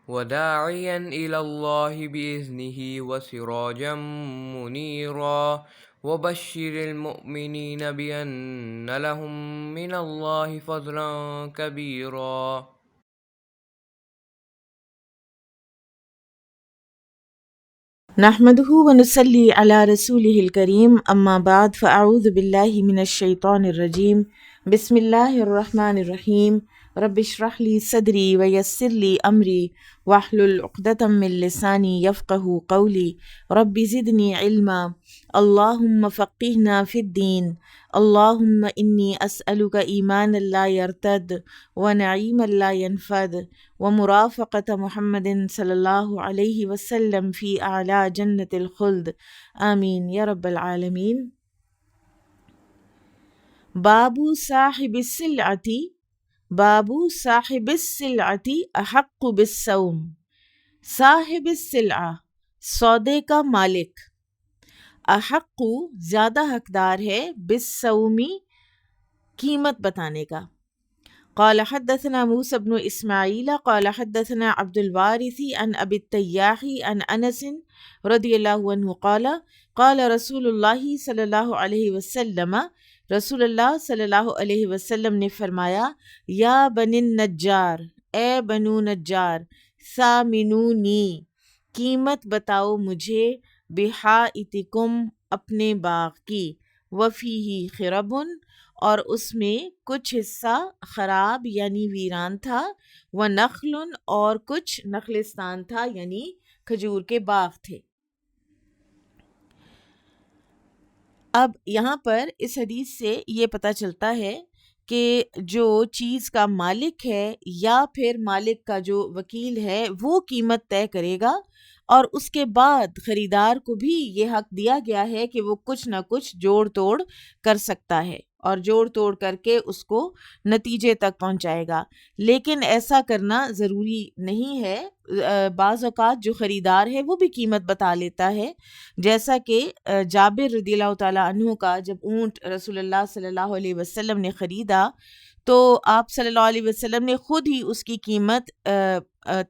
وداعيا إلى الله بإذنه وسراجا منيرا وبشر المؤمنين بأن لهم من الله فضلا كبيرا. نحمده ونصلي على رسوله الكريم اما بعد فاعوذ بالله من الشیطان الرجیم بسم اللہ الرحمن الرحیم رب اشرح لي صدری ویسر لي امری واحلل عقدۃ من لسانی یفقهوا قولی رب زدنی علما اللهم فقهنا في الدین اللهم انی اسألک ایمانا لا یرتد ونعیما لا ينفد ومرافقة محمد صلی اللہ علیہ وسلم فی اعلی جنت الخلد آمین یا رب العالمین۔ باب صاحب السلعتی احق بالصوم۔ صاحب السلعہ سودے کا مالک، احق زیادہ حقدار ہے، بالصومی قیمت بتانے کا۔ قال حدثنا موسى بن اسماعیل قال حدثنا عبد الوارث عن ابی التیاح عن انس رضی اللہ عنہ قال قال رسول اللہ صلی اللہ علیہ وسلم، رسول اللہ صلی اللہ علیہ وسلم نے فرمایا، یا بنی النجار، اے بنو نجار، ثامنونی، قیمت بتاؤ مجھے، بحائطکم، اپنے باغ کی، وفیہ خربن، اور اس میں کچھ حصہ خراب یعنی ویران تھا، ونخل، اور کچھ نخلستان تھا یعنی کھجور کے باغ تھے۔ اب یہاں پر اس حدیث سے یہ پتہ چلتا ہے کہ جو چیز کا مالک ہے یا پھر مالک کا جو وکیل ہے وہ قیمت طے کرے گا، اور اس کے بعد خریدار کو بھی یہ حق دیا گیا ہے کہ وہ کچھ نہ کچھ جوڑ توڑ کر سکتا ہے اور جوڑ توڑ کر کے اس کو نتیجے تک پہنچائے گا، لیکن ایسا کرنا ضروری نہیں ہے۔ بعض اوقات جو خریدار ہے وہ بھی قیمت بتا لیتا ہے، جیسا کہ جابر رضی اللہ تعالیٰ عنہ کا جب اونٹ رسول اللہ صلی اللہ علیہ وسلم نے خریدا تو آپ صلی اللہ علیہ وسلم نے خود ہی اس کی قیمت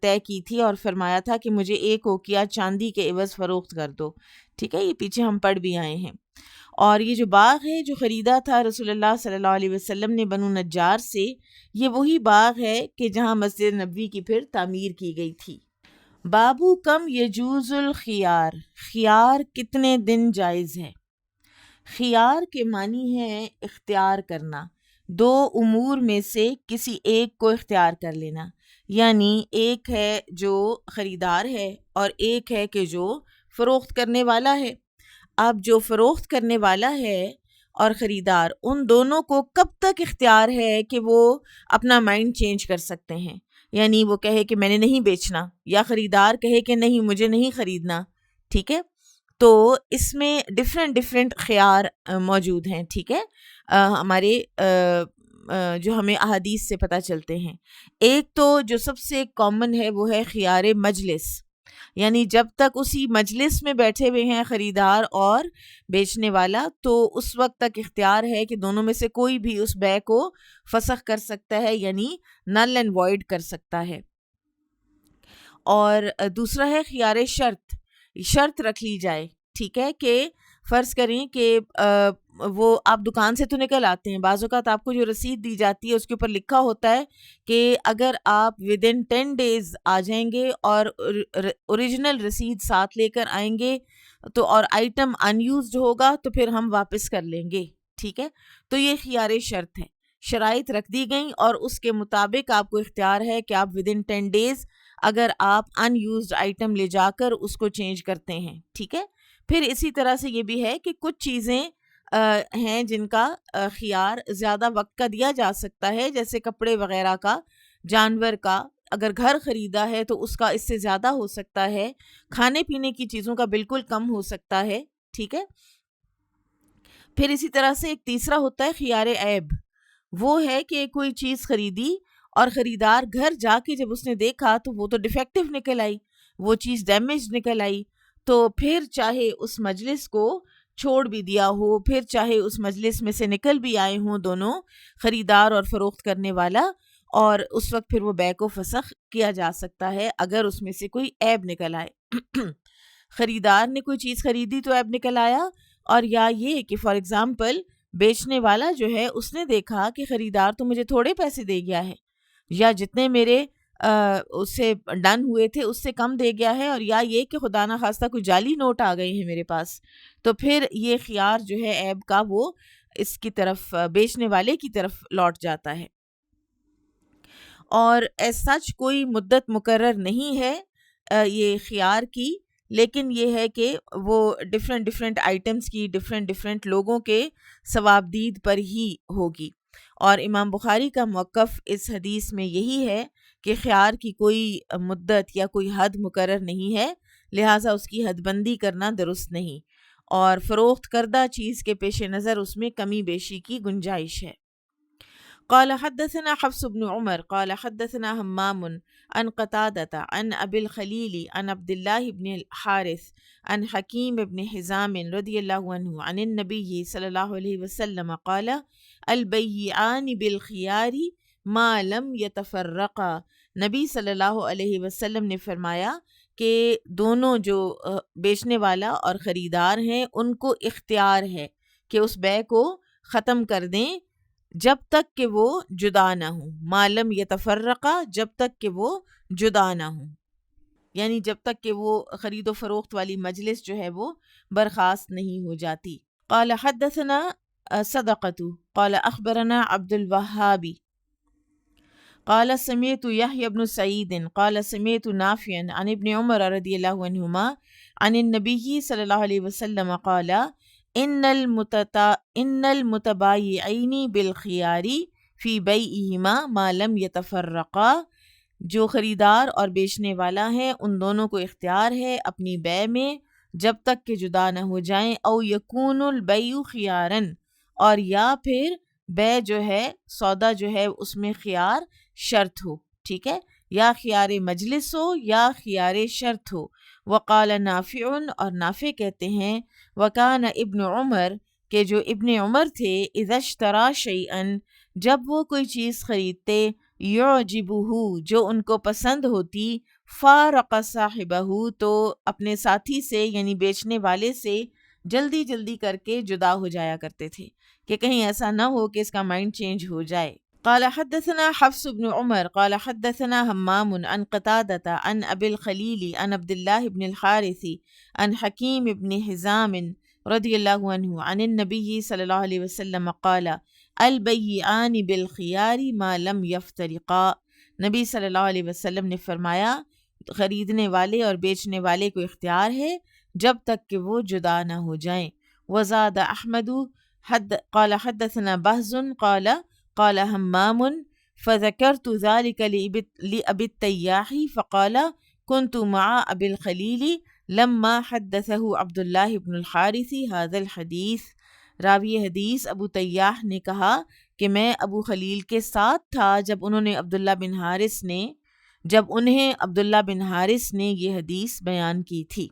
طے کی تھی اور فرمایا تھا کہ مجھے ایک اوقیہ چاندی کے عوض فروخت کر دو، ٹھیک ہے، یہ پیچھے ہم پڑھ بھی آئے ہیں۔ اور یہ جو باغ ہے جو خریدا تھا رسول اللہ صلی اللہ علیہ وسلم نے بنو نجار سے، یہ وہی باغ ہے کہ جہاں مسجد نبوی کی پھر تعمیر کی گئی تھی۔ بابو کم یجوز الخیار، خیار کتنے دن جائز ہے؟ خیار کے معنی ہے اختیار کرنا، دو امور میں سے کسی ایک کو اختیار کر لینا، یعنی ایک ہے جو خریدار ہے اور ایک ہے کہ جو فروخت کرنے والا ہے۔ اب جو فروخت کرنے والا ہے اور خریدار، ان دونوں کو کب تک اختیار ہے کہ وہ اپنا مائنڈ چینج کر سکتے ہیں، یعنی وہ کہے کہ میں نے نہیں بیچنا، یا خریدار کہے کہ نہیں مجھے نہیں خریدنا، ٹھیک ہے۔ تو اس میں ڈفرینٹ خیار موجود ہیں، ٹھیک ہے، ہمارے جو ہمیں احادیث سے پتہ چلتے ہیں۔ ایک تو جو سب سے کامن ہے وہ ہے خیار مجلس، یعنی جب تک اسی مجلس میں بیٹھے ہوئے ہیں خریدار اور بیچنے والا تو اس وقت تک اختیار ہے کہ دونوں میں سے کوئی بھی اس بیع کو فسخ کر سکتا ہے، یعنی نل اینڈ وائڈ کر سکتا ہے۔ اور دوسرا ہے خیار شرط، شرط رکھ لی جائے، ٹھیک ہے، کہ فرض کریں کہ وہ آپ دکان سے تو نکل آتے ہیں، بعض اوقات آپ کو جو رسید دی جاتی ہے اس کے اوپر لکھا ہوتا ہے کہ اگر آپ ودن 10 days آ جائیں گے اور اوریجنل رسید ساتھ لے کر آئیں گے تو اور آئٹم ان یوزڈ ہوگا تو پھر ہم واپس کر لیں گے، ٹھیک ہے۔ تو یہ خیار شرط ہے، شرائط رکھ دی گئیں اور اس کے مطابق آپ کو اختیار ہے کہ آپ ودن 10 days اگر آپ ان یوزڈ آئٹم لے جا کر اس کو چینج کرتے ہیں، ٹھیک ہے۔ پھر اسی طرح سے یہ بھی ہے کہ کچھ چیزیں ہیں جن کا خیار زیادہ وقت کا دیا جا سکتا ہے، جیسے کپڑے وغیرہ کا، جانور کا، اگر گھر خریدا ہے تو اس کا اس سے زیادہ ہو سکتا ہے، کھانے پینے کی چیزوں کا بالکل کم ہو سکتا ہے، ٹھیک ہے۔ پھر اسی طرح سے ایک تیسرا ہوتا ہے خیار عیب، وہ ہے کہ کوئی چیز خریدی اور خریدار گھر جا کے جب اس نے دیکھا تو وہ تو ڈیفیکٹو نکل آئی، وہ چیز ڈیمیج نکل آئی، تو پھر چاہے اس مجلس کو چھوڑ بھی دیا ہو، پھر چاہے اس مجلس میں سے نکل بھی آئے ہوں دونوں، خریدار اور فروخت کرنے والا، اور اس وقت پھر وہ بے کو فسخ کیا جا سکتا ہے اگر اس میں سے کوئی عیب نکل آئے۔ خریدار نے کوئی چیز خریدی تو عیب نکل آیا، اور یا یہ کہ فار ایگزامپل بیچنے والا جو ہے اس نے دیکھا کہ خریدار تو مجھے تھوڑے پیسے دے گیا ہے، یا جتنے میرے اس سے ڈن ہوئے تھے اس سے کم دے گیا ہے، اور یا یہ کہ خدا نہ خواستہ کوئی جعلی نوٹ آ گئے ہیں میرے پاس، تو پھر یہ خیار جو ہے عیب کا وہ اس کی طرف بیچنے والے کی طرف لوٹ جاتا ہے۔ اور ایز سچ کوئی مدت مقرر نہیں ہے یہ خیار کی، لیکن یہ ہے کہ وہ ڈفرینٹ آئٹمس کی ڈفرینٹ لوگوں کے ثوابدید پر ہی ہوگی۔ اور امام بخاری کا موقف اس حدیث میں یہی ہے کہ خیار کی کوئی مدت یا کوئی حد مقرر نہیں ہے، لہٰذا اس کی حد بندی کرنا درست نہیں، اور فروخت کردہ چیز کے پیش نظر اس میں کمی بیشی کی گنجائش ہے۔ قال حدثنا حفص بن عمر قال حدثنا همام عن قتادة عن أبي الخليل عن عبد الله بن الحارث عن حكيم بن حزام رضي الله عنه عن النبي صلى الله عليه وسلم قال البيعان بالخيار ما لم يتفرقا۔ نبی صلی اللہ علیہ وسلم نے فرمایا کہ دونوں جو بیچنے والا اور خریدار ہیں ان کو اختیار ہے کہ اس بے کو ختم کر دیں جب تک کہ وہ جدا نہ ہوں، معلم یتفرقہ، جب تک کہ وہ جدا نہ ہوں، یعنی جب تک کہ وہ خرید و فروخت والی مجلس جو ہے وہ برخاست نہیں ہو جاتی۔ قال حدثنا صدقۃ قال اخبرنا عبد الوهاب قال سمعت يحيى بن سعيد قال سمعت نافعا عن ابن عمر رضي الله عنهما عن النبي صلى الله عليه وسلم قال ان المتبايعين بالخيار في بيعهما ما لم يتفرقا، جو خریدار اور بیچنے والا ہے ان دونوں کو اختیار ہے اپنی بے میں جب تک کہ جدا نہ ہو جائیں، او یکون البیع خیارا، اور یا پھر بے جو ہے سودا جو ہے اس میں خیار شرط ہو، ٹھیک ہے، یا خیار مجلس ہو یا خیار شرط ہو۔ وقال نافع، اور نافع کہتے ہیں وکان ابن عمر، کہ جو ابن عمر تھے، اذا اشترى شیئا، جب وہ کوئی چیز خریدتے، یعجبہ، جو ان کو پسند ہوتی، فارق صاحبہ، تو اپنے ساتھی سے یعنی بیچنے والے سے جلدی جلدی کر کے جدا ہو جایا کرتے تھے کہ کہیں ایسا نہ ہو کہ اس کا مائنڈ چینج ہو جائے۔ قال حدثنا حفص بن عمر قال حدثنا همام عن قتادة عن ابي الخليل عن عبد الله بن الحارث عن حكيم بن حزام رضي الله عنه عن النبي صلى الله عليه وسلم قال البيعان بالخيار ما لم يفترقا۔ نبی صلی اللہ علیہ وسلم نے فرمایا خریدنے والے اور بیچنے والے کو اختیار ہے جب تک کہ وہ جدا نہ ہو جائیں۔ وزاد احمد قال حدثنا بهز قال همام فذكرت ذلك لأبي التياح فقال كنت مع أبي الخليل لما حدثه عبد الله بن الحارث هذا الحديث۔ راوی حدیث ابو تیاح نے کہا کہ میں ابو خلیل کے ساتھ تھا جب انہیں عبداللہ بن حارث نے یہ حدیث بیان کی تھی۔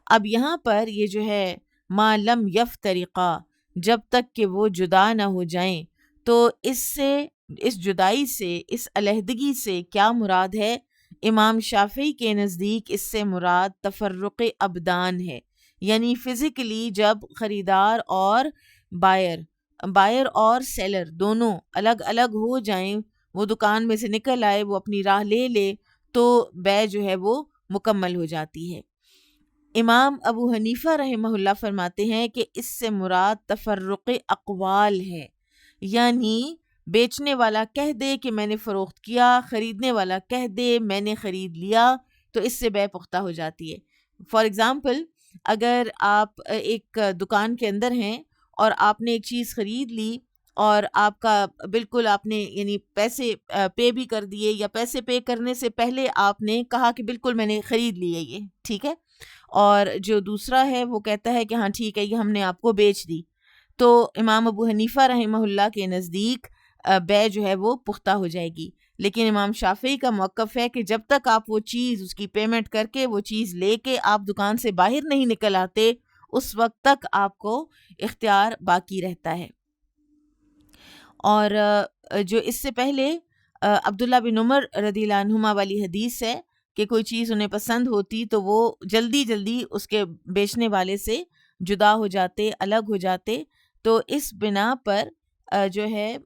اب یہاں پر یہ جو ہے ما لم یفترقا، جب تک کہ وہ جدا نہ ہو جائیں، تو اس جدائی سے، اس علیحدگی سے کیا مراد ہے؟ امام شافعی کے نزدیک اس سے مراد تفرق ابدان ہے، یعنی فزیکلی جب خریدار اور بائر اور سیلر دونوں الگ الگ ہو جائیں، وہ دکان میں سے نکل آئے، وہ اپنی راہ لے لے، تو بے جو ہے وہ مکمل ہو جاتی ہے۔ امام ابو حنیفہ رحمہ اللہ فرماتے ہیں کہ اس سے مراد تفرق اقوال ہے، یعنی بیچنے والا کہہ دے کہ میں نے فروخت کیا، خریدنے والا کہہ دے میں نے خرید لیا، تو اس سے بے پختہ ہو جاتی ہے۔ فار ایگزامپل اگر آپ ایک دکان کے اندر ہیں اور آپ نے ایک چیز خرید لی اور آپ کا بالکل آپ نے یعنی پیسے پے بھی کر دیے، یا پیسے پے کرنے سے پہلے آپ نے کہا کہ بالکل میں نے خرید لی ہے یہ، ٹھیک ہے، اور جو دوسرا ہے وہ کہتا ہے کہ ہاں ٹھیک ہے یہ ہم نے آپ کو بیچ دی، تو امام ابو حنیفہ رحمہ اللہ کے نزدیک بے جو ہے وہ پختہ ہو جائے گی۔ لیکن امام شافعی کا موقف ہے کہ جب تک آپ وہ چیز اس کی پیمنٹ کر کے وہ چیز لے کے آپ دکان سے باہر نہیں نکل آتے، اس وقت تک آپ کو اختیار باقی رہتا ہے۔ اور جو اس سے پہلے عبداللہ بن عمر رضی اللہ عنہما والی حدیث ہے کہ کوئی چیز انہیں پسند ہوتی تو وہ جلدی جلدی اس کے بیچنے والے سے جدا ہو جاتے، الگ ہو جاتے. تو اس بنا پر جو ہے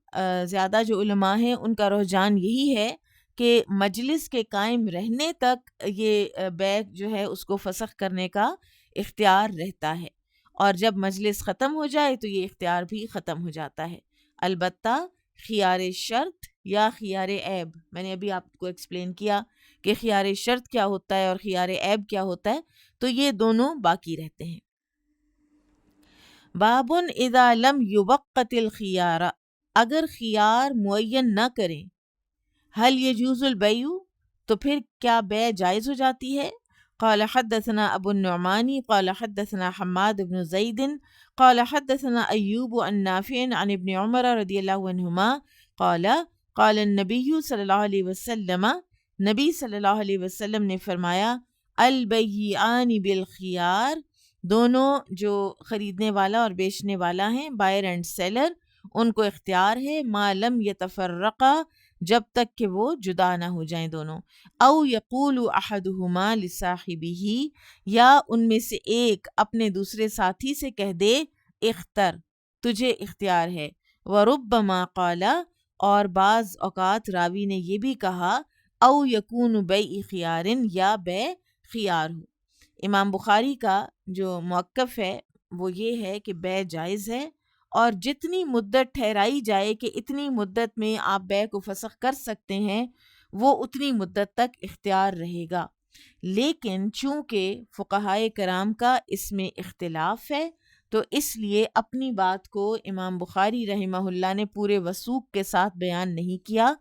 زیادہ جو علماء ہیں ان کا رجحان یہی ہے کہ مجلس کے قائم رہنے تک یہ بیع جو ہے اس کو فسخ کرنے کا اختیار رہتا ہے، اور جب مجلس ختم ہو جائے تو یہ اختیار بھی ختم ہو جاتا ہے. البتہ خیار شرط یا خیار عیب، میں نے ابھی آپ کو ایکسپلین کیا کہ خیار شرط کیا ہوتا ہے اور خیار عیب کیا ہوتا ہے، تو یہ دونوں باقی رہتے ہیں. باب اذا لم یوقت الخیار، اگر خیار معین نہ کریں، حل یجوز البیع، تو پھر کیا بیع جائز ہو جاتی ہے؟ قال حدثنا ابو النعمانی قال حدثنا حماد بن زید قال حدثنا ایوب عن نافع عن ابن عمر رضی اللہ عنہما قال قال النبی صلی اللہ علیہ وسلم، نبی صلی اللہ علیہ وسلم نے فرمایا، البیعان بالخیار، دونوں جو خریدنے والا اور بیچنے والا ہیں، بائر اینڈ سیلر، ان کو اختیار ہے ما لم یتفرقا، جب تک کہ وہ جدا نہ ہو جائیں دونوں. او یقول احدہما لصاحبہ، یا ان میں سے ایک اپنے دوسرے ساتھی سے کہہ دے اختر، تجھے اختیار ہے. وربما قال، اور بعض اوقات راوی نے یہ بھی کہا او یکون بیع خیار، یا بیع خیار ہو. امام بخاری کا جو موقف ہے وہ یہ ہے کہ بیع جائز ہے، اور جتنی مدت ٹھہرائی جائے کہ اتنی مدت میں آپ بیع کو فسخ کر سکتے ہیں، وہ اتنی مدت تک اختیار رہے گا. لیکن چونکہ فقہائے کرام کا اس میں اختلاف ہے، تو اس لیے اپنی بات کو امام بخاری رحمہ اللہ نے پورے وثوق کے ساتھ بیان نہیں کیا،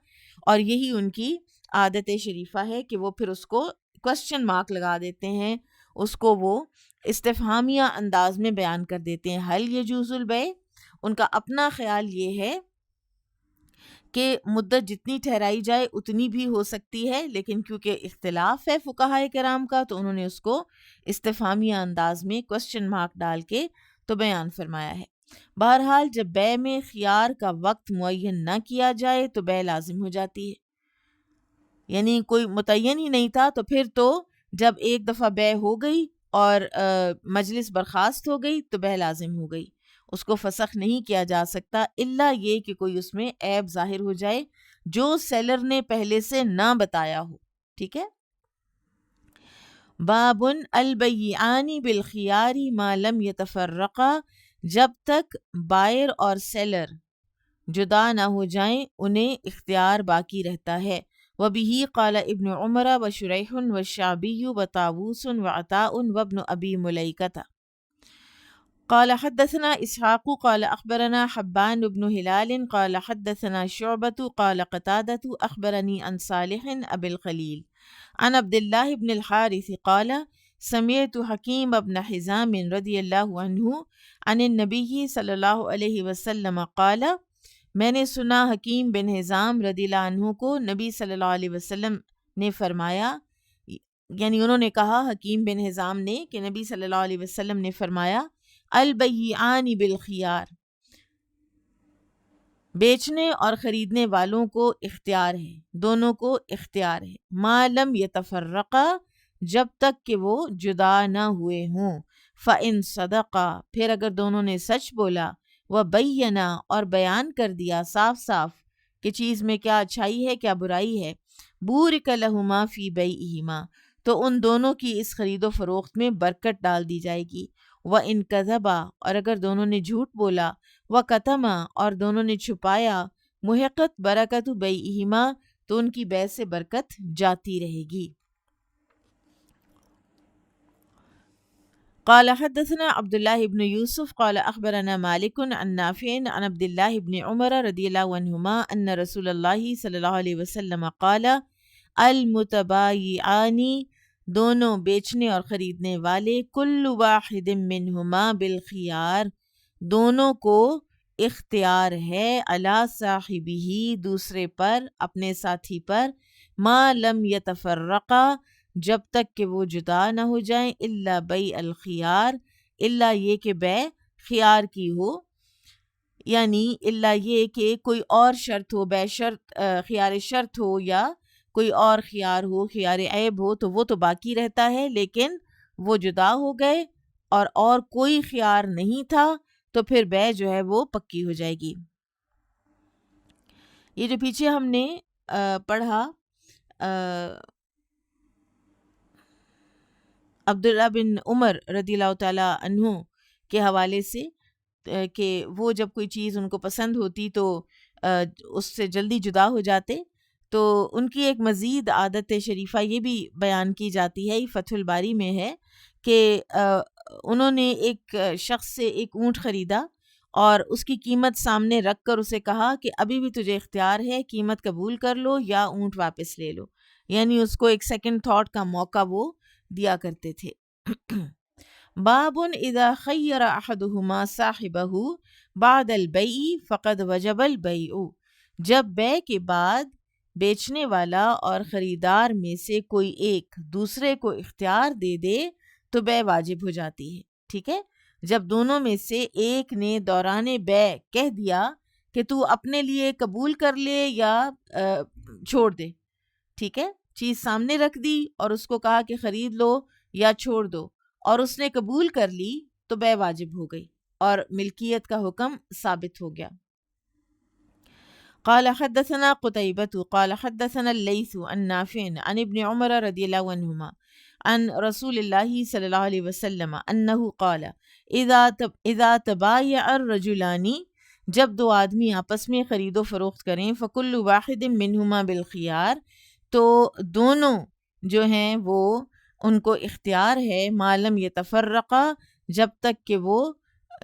اور یہی ان کی عادت شریفہ ہے کہ وہ پھر اس کو کوسچن مارک لگا دیتے ہیں، اس کو وہ استفہامیہ انداز میں بیان کر دیتے ہیں. حل یجوز البیع، ان کا اپنا خیال یہ ہے کہ مدت جتنی ٹھہرائی جائے اتنی بھی ہو سکتی ہے، لیکن کیونکہ اختلاف ہے فقہائے کرام کا تو انہوں نے اس کو استفہامیہ انداز میں کوسچن مارک ڈال کے تو بیان فرمایا ہے. بہرحال جب بیع میں خیار کا وقت معین نہ کیا جائے تو بیع لازم ہو جاتی ہے، یعنی کوئی متعین ہی نہیں تھا، تو پھر تو جب ایک دفعہ بیع ہو گئی اور مجلس برخاست ہو گئی تو بیع لازم ہو گئی، اس کو فسخ نہیں کیا جا سکتا الا یہ کہ کوئی اس میں عیب ظاہر ہو جائے جو سیلر نے پہلے سے نہ بتایا ہو. ٹھیک ہے. باب البیعان بالخیار ما لم یتفرقا، جب تک بائر اور سیلر جدا نہ ہو جائیں انہیں اختیار باقی رہتا ہے. وبه قال ابن عمر وشریح والشعبی وطاووس وعطاء وابن ابی ملیکۃ. قال حدثنا اسحاق قال اخبرنا حبان بن هلال قال حدثنا شعبة قال قتادة اخبرني عن صالح ابي الخليل عن عبد الله بن الحارث قال سمعت حكيم بن حزام رضی اللہ عنہ عن النبی صلی اللہ علیہ وسلم قال، میں نے سنا حکیم بن حزام رضی اللہ عنہ کو نبی صلی اللہ علیہ وسلم نے فرمایا، یعنی انہوں نے کہا حکیم بن حزام نے کہ نبی صلی اللہ علیہ وسلم نے فرمایا، البیعان بالخیار، بیچنے اور خریدنے والوں کو اختیار ہے، دونوں کو اختیار ہے، ما لم یتفرقا، جب تک کہ وہ جدا نہ ہوئے ہوں. فَإِن صَدَقَا، پھر اگر دونوں نے سچ بولا، وَبَيَّنَا، اور بیان کر دیا صاف صاف کہ چیز میں کیا اچھائی ہے کیا برائی ہے، بُورِكَ لَهُمَا فِي بَيْعِهِمَا، تو ان دونوں کی اس خرید و فروخت میں برکت ڈال دی جائے گی. وَإِن كَذَبَا، اور اگر دونوں نے جھوٹ بولا، وَكَتَمَا، اور دونوں نے چھپایا، مُحِقَتْ بَرَكَتُ بَيْعِهِمَا، تو ان کی بیع سے برکت جاتی رہے گی. قال حدثنا عبد الله بن يوسف قال اخبرنا مالك عن نافع عن عبد الله بن عمر رضی اللہ عنہما ان رسول اللہ صلی اللہ علیہ وسلم قال المتبايعان، دونوں بیچنے اور خریدنے والے، کل واحد منہما بالخیار، دونوں کو اختیار ہے، علی صاحبہ، دوسرے پر، اپنے ساتھی پر، ما لم یتفرقا، جب تک کہ وہ جدا نہ ہو جائیں، الا بیع الخیار، الا یہ کہ بیع خیار کی ہو. یعنی الا یہ کہ کوئی اور شرط ہو، بے شرط خیار شرط ہو یا کوئی اور خیار ہو، خیار عیب ہو، تو وہ تو باقی رہتا ہے، لیکن وہ جدا ہو گئے اور کوئی خیار نہیں تھا تو پھر بے جو ہے وہ پکی ہو جائے گی۔ یہ جو پیچھے ہم نے پڑھا عبداللہ بن عمر رضی اللہ تعالی عنہ کے حوالے سے کہ وہ جب کوئی چیز ان کو پسند ہوتی تو اس سے جلدی جدا ہو جاتے، تو ان کی ایک مزید عادت شریفہ یہ بھی بیان کی جاتی ہے، یہ فتح الباری میں ہے کہ انہوں نے ایک شخص سے ایک اونٹ خریدا اور اس کی قیمت سامنے رکھ کر اسے کہا کہ ابھی بھی تجھے اختیار ہے، قیمت قبول کر لو یا اونٹ واپس لے لو، یعنی اس کو ایک سیکنڈ تھاٹ کا موقع وہ دیا کرتے تھے۔ باب اذا خیر احدہما صاحبہ بعد البیع فقد وجب البیع، جب بے کے بعد بیچنے والا اور خریدار میں سے کوئی ایک دوسرے کو اختیار دے دے تو بے واجب ہو جاتی ہے۔ ٹھیک ہے، جب دونوں میں سے ایک نے دوران بے کہہ دیا کہ تو اپنے لیے قبول کر لے یا چھوڑ دے، ٹھیک ہے، چیز سامنے رکھ دی اور اس کو کہا کہ خرید لو یا چھوڑ دو، اور اس نے قبول کر لی تو بے واجب ہو گئی اور ملکیت کا حکم ثابت ہو گیا۔ قال حدثنا قتيبة قال حدثنا الليث عن نافع عن ابن عمر رضي الله عنهما عن رسول الله صلى الله عليه وسلم انه قال اذا تبايع الرجلان، جب دو آدمی آپس میں خرید و فروخت کریں، فكل واحد منهما بالخيار، تو دونوں جو ہیں وہ ان کو اختیار ہے، ما لم يتفرقا، جب تک کہ وہ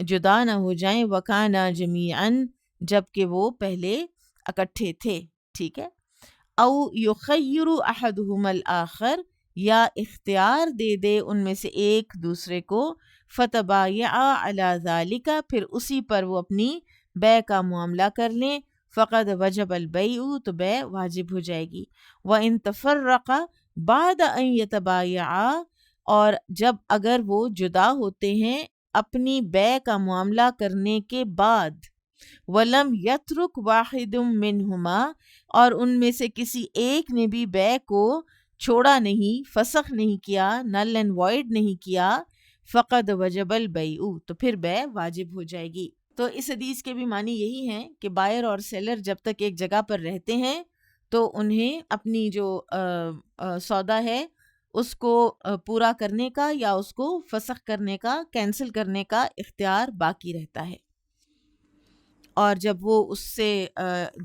جدا نہ ہو جائیں، وكانا جميعا، جب کہ وہ پہلے اکٹھے تھے، ٹھیک ہے، او یخیر احدہما الآخر، یا اختیار دے دے ان میں سے ایک دوسرے کو، فتبایعا علی ذالک، پھر اسی پر وہ اپنی بے کا معاملہ کر لیں، فقد وجب البیع، تو بے واجب ہو جائے گی، وان تفرقا بعد ان یتبایعا، اور جب اگر وہ جدا ہوتے ہیں اپنی بے کا معاملہ کرنے کے بعد، وَلَمْ يَتْرُكْ وَاحِدٌ مِّنْهُمَا، اور ان میں سے کسی ایک نے بھی بے کو چھوڑا نہیں، فسخ نہیں کیا، نل اینڈ وائڈ نہیں کیا، فقد وجب البیع، تو پھر بے واجب ہو جائے گی۔ تو اس حدیث کے بھی معنی یہی ہیں کہ بائر اور سیلر جب تک ایک جگہ پر رہتے ہیں تو انہیں اپنی جو سودا ہے اس کو پورا کرنے کا یا اس کو فسخ کرنے کا، کینسل کرنے کا اختیار باقی رہتا ہے، اور جب وہ اس سے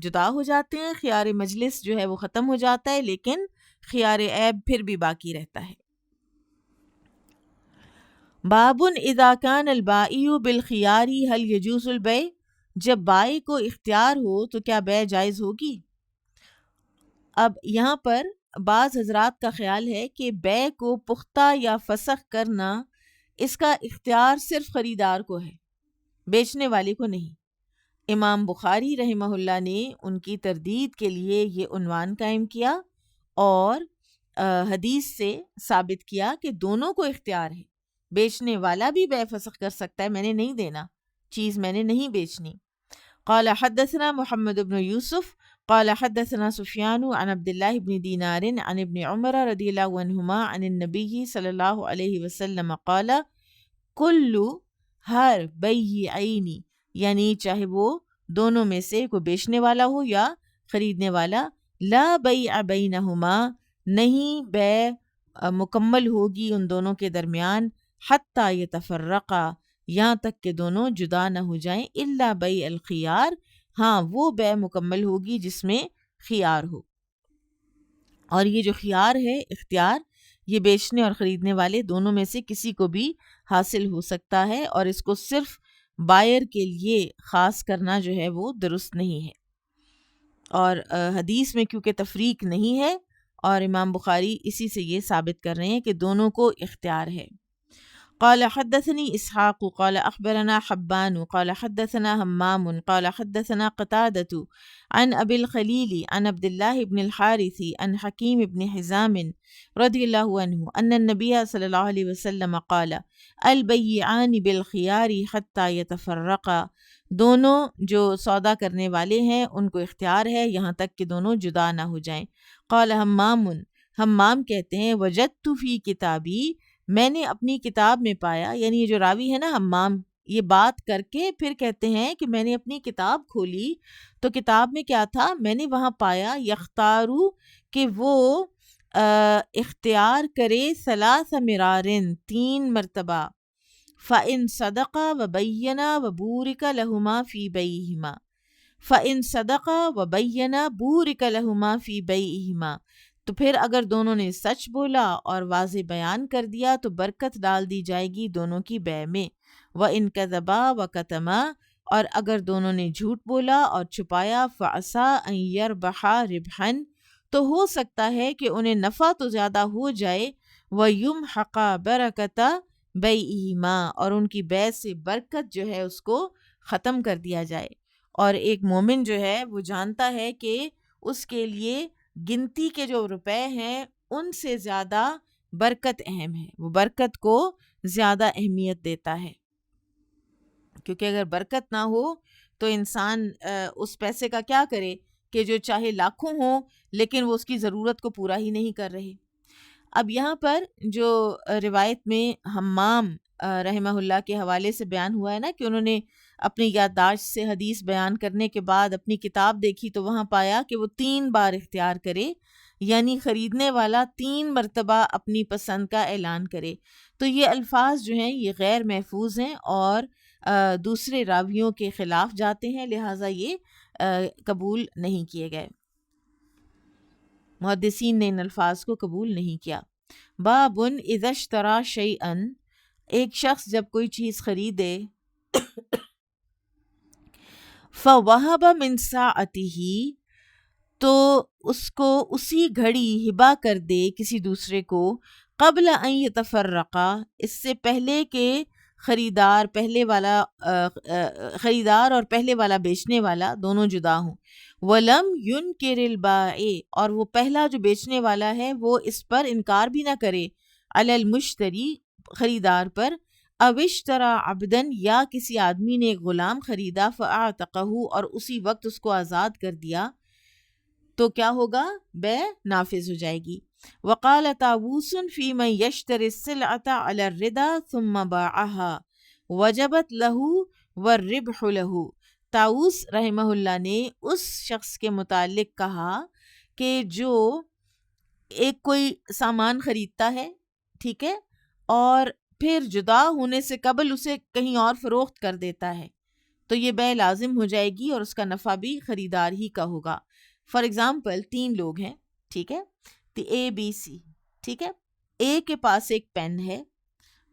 جدا ہو جاتے ہیں، خیار مجلس جو ہے وہ ختم ہو جاتا ہے، لیکن خیار عیب پھر بھی باقی رہتا ہے۔ باب اذا كان البائع بالخیار هل يجوز البیع، جب بائع کو اختیار ہو تو کیا بے جائز ہوگی؟ اب یہاں پر بعض حضرات کا خیال ہے کہ بے کو پختہ یا فسخ کرنا، اس کا اختیار صرف خریدار کو ہے، بیچنے والے کو نہیں۔ امام بخاری رحمہ اللہ نے ان کی تردید کے لیے یہ عنوان قائم کیا اور حدیث سے ثابت کیا کہ دونوں کو اختیار ہے، بیچنے والا بھی بے فسخ کر سکتا ہے، میں نے نہیں دینا چیز، میں نے نہیں بیچنی۔ قال حدثنا محمد بن یوسف قال حدثنا سفیان عن عبداللہ بن دینار عن ابن عمر رضی اللہ عنہما عن النبی صلی اللہ علیہ وسلم قال کل ہر بیعین، یعنی چاہے وہ دونوں میں سے کوئی بیچنے والا ہو یا خریدنے والا، لا بیع بینہما، نہیں بے مکمل ہوگی ان دونوں کے درمیان، حتی یتفرقا، یہاں تک کہ دونوں جدا نہ ہو جائیں، الا بیع الخیار، ہاں وہ بے مکمل ہوگی جس میں خیار ہو، اور یہ جو خیار ہے، اختیار، یہ بیچنے اور خریدنے والے دونوں میں سے کسی کو بھی حاصل ہو سکتا ہے، اور اس کو صرف بائر کے لیے خاص کرنا جو ہے وہ درست نہیں ہے، اور حدیث میں کیونکہ تفریق نہیں ہے اور امام بخاری اسی سے یہ ثابت کر رہے ہیں کہ دونوں کو اختیار ہے۔ قال حدثني إسحاق قال أخبرنا حبان قال حدثنا همام قال حدثنا قتادة عن أبي الخليل عن عبد الله بن الحارث عن حكيم بن حزام رضي الله عنه أن النبي صلى الله عليه وسلم قال البيعان بالخيار حتى يتفرقا، دونوں جو سودا کرنے والے ہیں ان کو اختیار ہے یہاں تک کہ دونوں جدا نہ ہو جائیں۔ قال حمام کہتے ہیں وجدت فی کتابی، میں نے اپنی کتاب میں پایا، یعنی یہ جو راوی ہے نا حمام، یہ بات کر کے پھر کہتے ہیں کہ میں نے اپنی کتاب کھولی تو کتاب میں کیا تھا، میں نے وہاں پایا یختارو کہ وہ اختیار کرے ثلاث مرارن، 3 مرتبہ، فَإِن صَدَقَا وَبَيَّنَا وَبُورِكَ لَهُمَا فِي بَيْعِهِمَا، فَإِن صَدَقَا وَبَيَّنَا بُورِكَ لَهُمَا فِي بَيْعِهِمَا، تو پھر اگر دونوں نے سچ بولا اور واضح بیان کر دیا تو برکت ڈال دی جائے گی دونوں کی بیع میں۔ وَإِن كَذَبَا وَكَتَمَا، اور اگر دونوں نے جھوٹ بولا اور چھپایا، فَعَسَىٰ أَن يَرْبَحَا رِبْحًا، تو ہو سکتا ہے کہ انہیں نفع تو زیادہ ہو جائے، وَيُمْحَقَ بَرَكَةَ بَيْعِهِمَا، اور ان کی بیع سے برکت جو ہے اس کو ختم کر دیا جائے۔ اور ایک مومن جو ہے وہ جانتا ہے کہ اس کے لیے گنتی کے جو روپے ہیں ان سے زیادہ برکت اہم ہے، وہ برکت کو زیادہ اہمیت دیتا ہے، کیونکہ اگر برکت نہ ہو تو انسان اس پیسے کا کیا کرے کہ جو چاہے لاکھوں ہوں لیکن وہ اس کی ضرورت کو پورا ہی نہیں کر رہے۔ اب یہاں پر جو روایت میں حمام رحمہ اللہ کے حوالے سے بیان ہوا ہے نا کہ انہوں نے اپنی یادداشت سے حدیث بیان کرنے کے بعد اپنی کتاب دیکھی تو وہاں پایا کہ وہ 3 بار اختیار کرے، یعنی خریدنے والا 3 مرتبہ اپنی پسند کا اعلان کرے، تو یہ الفاظ جو ہیں یہ غیر محفوظ ہیں اور دوسرے راویوں کے خلاف جاتے ہیں، لہٰذا یہ قبول نہیں کیے گئے، محدثین نے ان الفاظ کو قبول نہیں کیا۔ بابن اذا اشترى شیئا، ایک شخص جب کوئی چیز خریدے، فوہب من ساعتہ، تو اس کو اسی گھڑی ہبہ کر دے کسی دوسرے کو، قبل ان یتفرقا، اس سے پہلے کہ خریدار اور پہلے والا بیچنے والا دونوں جدا ہوں، ولم ينکر البائع، اور وہ پہلا جو بیچنے والا ہے وہ اس پر انکار بھی نہ کرے، علی المشتری، خریدار پر، او اشترى عبدا، یا کسی آدمی نے ایک غلام خریدا، فاعتقہ، اور اسی وقت اس کو آزاد کر دیا، تو کیا ہوگا، بیع نافذ ہو جائے گی۔ وقال طاووس فی من یشتری السلعۃ علی الردا ثم باعها وجبت له والربح له، طاووس رحمہ اللہ نے اس شخص کے متعلق کہا کہ جو ایک کوئی سامان خریدتا ہے، ٹھیک ہے، اور پھر جدا ہونے سے قبل اسے کہیں اور فروخت کر دیتا ہے تو یہ بیع لازم ہو جائے گی اور اس کا نفع بھی خریدار ہی کا ہوگا۔ فار ایگزامپل 3 لوگ ہیں، ٹھیک ہے، اے بی سی، ٹھیک ہے، اے کے پاس ایک پین ہے،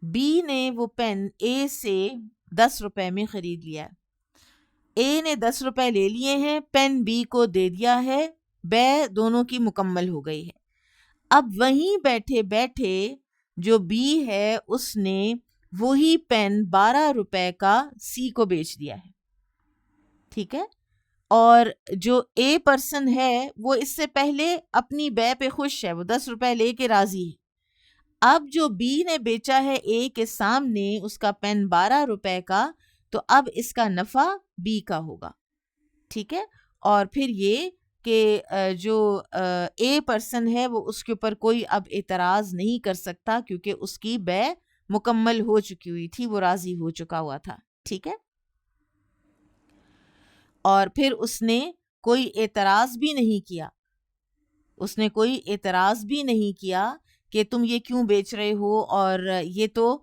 بی نے وہ پین اے سے 10 روپے میں خرید لیا ہے، اے نے 10 روپے لے لیے ہیں، پین بی کو دے دیا ہے، بیع دونوں کی مکمل ہو گئی ہے۔ اب وہیں بیٹھے بیٹھے جو بی ہے اس نے وہی پین 12 روپے کا سی کو بیچ دیا ہے، ٹھیک ہے، اور جو اے پرسن ہے وہ اس سے پہلے اپنی بیع پہ خوش ہے، وہ 10 روپے لے کے راضی ہے۔ اب جو بی نے بیچا ہے اے کے سامنے اس کا پین 12 روپے کا، تو اب اس کا نفع بی کا ہوگا، ٹھیک ہے، اور پھر یہ کہ جو اے پرسن ہے وہ اس کے اوپر کوئی اب اعتراض نہیں کر سکتا کیونکہ اس کی بیع مکمل ہو چکی ہوئی تھی، وہ راضی ہو چکا ہوا تھا، ٹھیک ہے، اور پھر اس نے کوئی اعتراض بھی نہیں کیا، اس نے کوئی اعتراض بھی نہیں کیا کہ تم یہ کیوں بیچ رہے ہو، اور یہ تو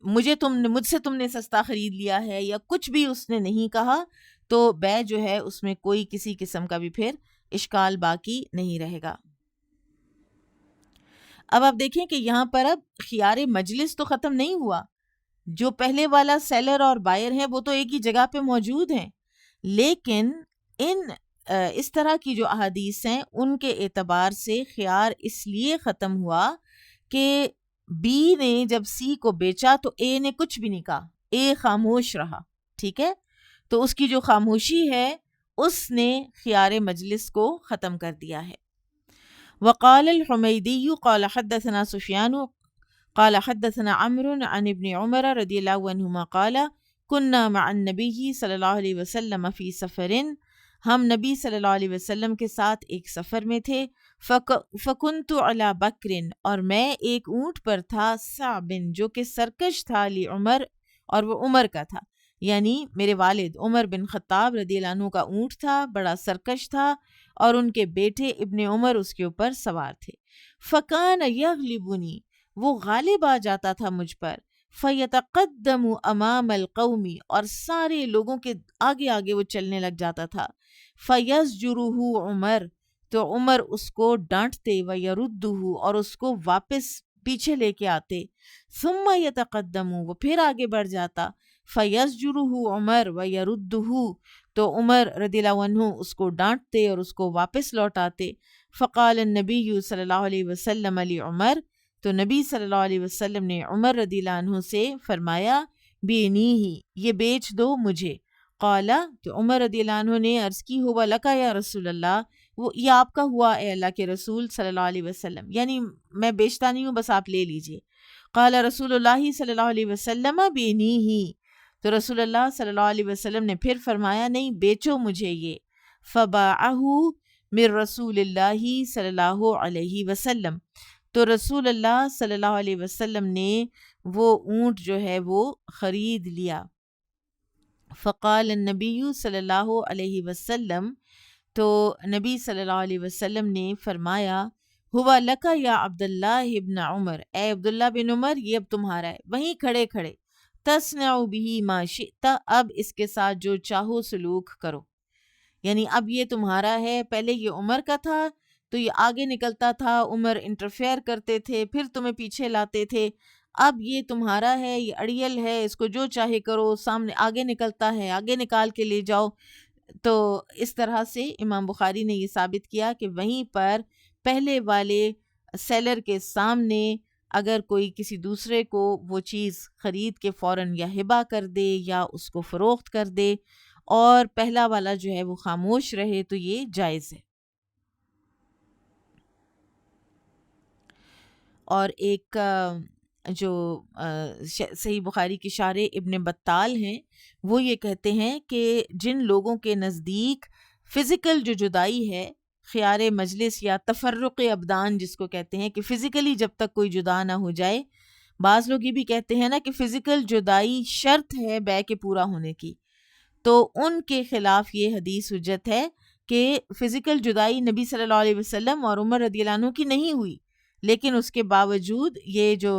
مجھ سے تم نے سستا خرید لیا ہے، یا کچھ بھی اس نے نہیں کہا، تو بیع جو ہے اس میں کوئی کسی قسم کا بھی پھر اشکال باقی نہیں رہے گا۔ اب آپ دیکھیں کہ یہاں پر اب خیار مجلس تو ختم نہیں ہوا، جو پہلے والا سیلر اور بائر ہیں وہ تو ایک ہی جگہ پہ موجود ہیں، لیکن اس طرح کی جو احادیث ہیں ان کے اعتبار سے خیار اس لیے ختم ہوا کہ بی نے جب سی کو بیچا تو اے نے کچھ بھی نہیں کہا، اے خاموش رہا، ٹھیک ہے؟ تو اس کی جو خاموشی ہے اس نے خیار مجلس کو ختم کر دیا ہے۔ وقال الحمیدی قال حدثنا سفیان قال حدثنا عمرو عن ابن عمر رضی اللہ عنہما قال كنا مع النبی صلی اللہ علیہ وسلم فی سفر، ہم نبی صلی اللہ علیہ وسلم کے ساتھ ایک سفر میں تھے، فکنت علی بکر، اور میں ایک اونٹ پر تھا، صعب جو کہ سرکش تھا، لعمر اور وہ عمر کا تھا، یعنی میرے والد عمر بن خطاب رضی اللہ عنہ کا اونٹ تھا، بڑا سرکش تھا، اور ان کے بیٹے ابن عمر اس کے اوپر سوار تھے۔ فکان یغلبنی، وہ غالب آ جاتا تھا مجھ پر، فیتقدم امام القوم، اور سارے لوگوں کے آگے آگے وہ چلنے لگ جاتا تھا، فیزجرہ عمر، تو عمر اس کو ڈانٹتے، ویردہ، اور اس کو واپس پیچھے لے کے آتے، ثم یتقدم، وہ پھر آگے بڑھ جاتا، فیزجرہ عمر ویردہ، تو عمر رضی اللہ عنہ اس کو ڈانٹتے اور اس کو واپس لوٹاتے۔ فقال النبی صلی اللہ علیہ وسلم علی عمر، تو نبی صلی اللہ علیہ وسلم نے عمر رضی اللہ عنہ سے فرمایا، بینیہ، یہ بیچ دو مجھے۔ قال، تو عمر رضی اللہ عنہ نے عرض کی، ہوا لکا یا رسول اللہ، وہ یہ آپ کا ہوا اے اللہ کے رسول صلی اللہ علیہ وسلم، یعنی میں بیچتا نہیں ہوں، بس آپ لے لیجئے۔ قال رسول اللہ صلی اللہ علیہ وسلم بینیہ، تو رسول اللہ صلی اللہ علیہ وسلم نے پھر فرمایا، نہیں بیچو مجھے یہ۔ فباعہ من رسول اللہ صلی اللہ علیہ وسلم، تو رسول اللہ صلی اللہ علیہ وسلم نے وہ اونٹ جو ہے وہ خرید لیا۔ فقال النبی صلی اللہ علیہ وسلم، تو نبی صلی اللہ علیہ وسلم نے فرمایا، ہوا لکا یا عبداللہ ابن عمر، اے عبداللہ بن عمر، یہ اب تمہارا ہے، وہیں کھڑے کھڑے، تصنع به ما شئت، اب اس کے ساتھ جو چاہو سلوک کرو، یعنی اب یہ تمہارا ہے، پہلے یہ عمر کا تھا تو یہ آگے نکلتا تھا، عمر انٹرفیئر کرتے تھے، پھر تمہیں پیچھے لاتے تھے، اب یہ تمہارا ہے، یہ اڑیل ہے، اس کو جو چاہے کرو، سامنے آگے نکلتا ہے، آگے نکال کے لے جاؤ۔ تو اس طرح سے امام بخاری نے یہ ثابت کیا کہ وہیں پر پہلے والے سیلر کے سامنے اگر کوئی کسی دوسرے کو وہ چیز خرید کے فوراً یا ہبہ کر دے یا اس کو فروخت کر دے اور پہلا والا جو ہے وہ خاموش رہے تو یہ جائز ہے۔ اور ایک جو صحیح بخاری کی شارح ابن بطال ہیں وہ یہ کہتے ہیں کہ جن لوگوں کے نزدیک فزیکل جو جدائی ہے، خیار مجلس یا تفرق ابدان جس کو کہتے ہیں، کہ فزیکلی جب تک کوئی جدا نہ ہو جائے، بعض لوگ یہ بھی کہتے ہیں نا کہ فزیکل جدائی شرط ہے بیع کے پورا ہونے کی، تو ان کے خلاف یہ حدیث حجت ہے کہ فزیکل جدائی نبی صلی اللہ علیہ وسلم اور عمر رضی اللہ عنہ کی نہیں ہوئی، لیکن اس کے باوجود یہ جو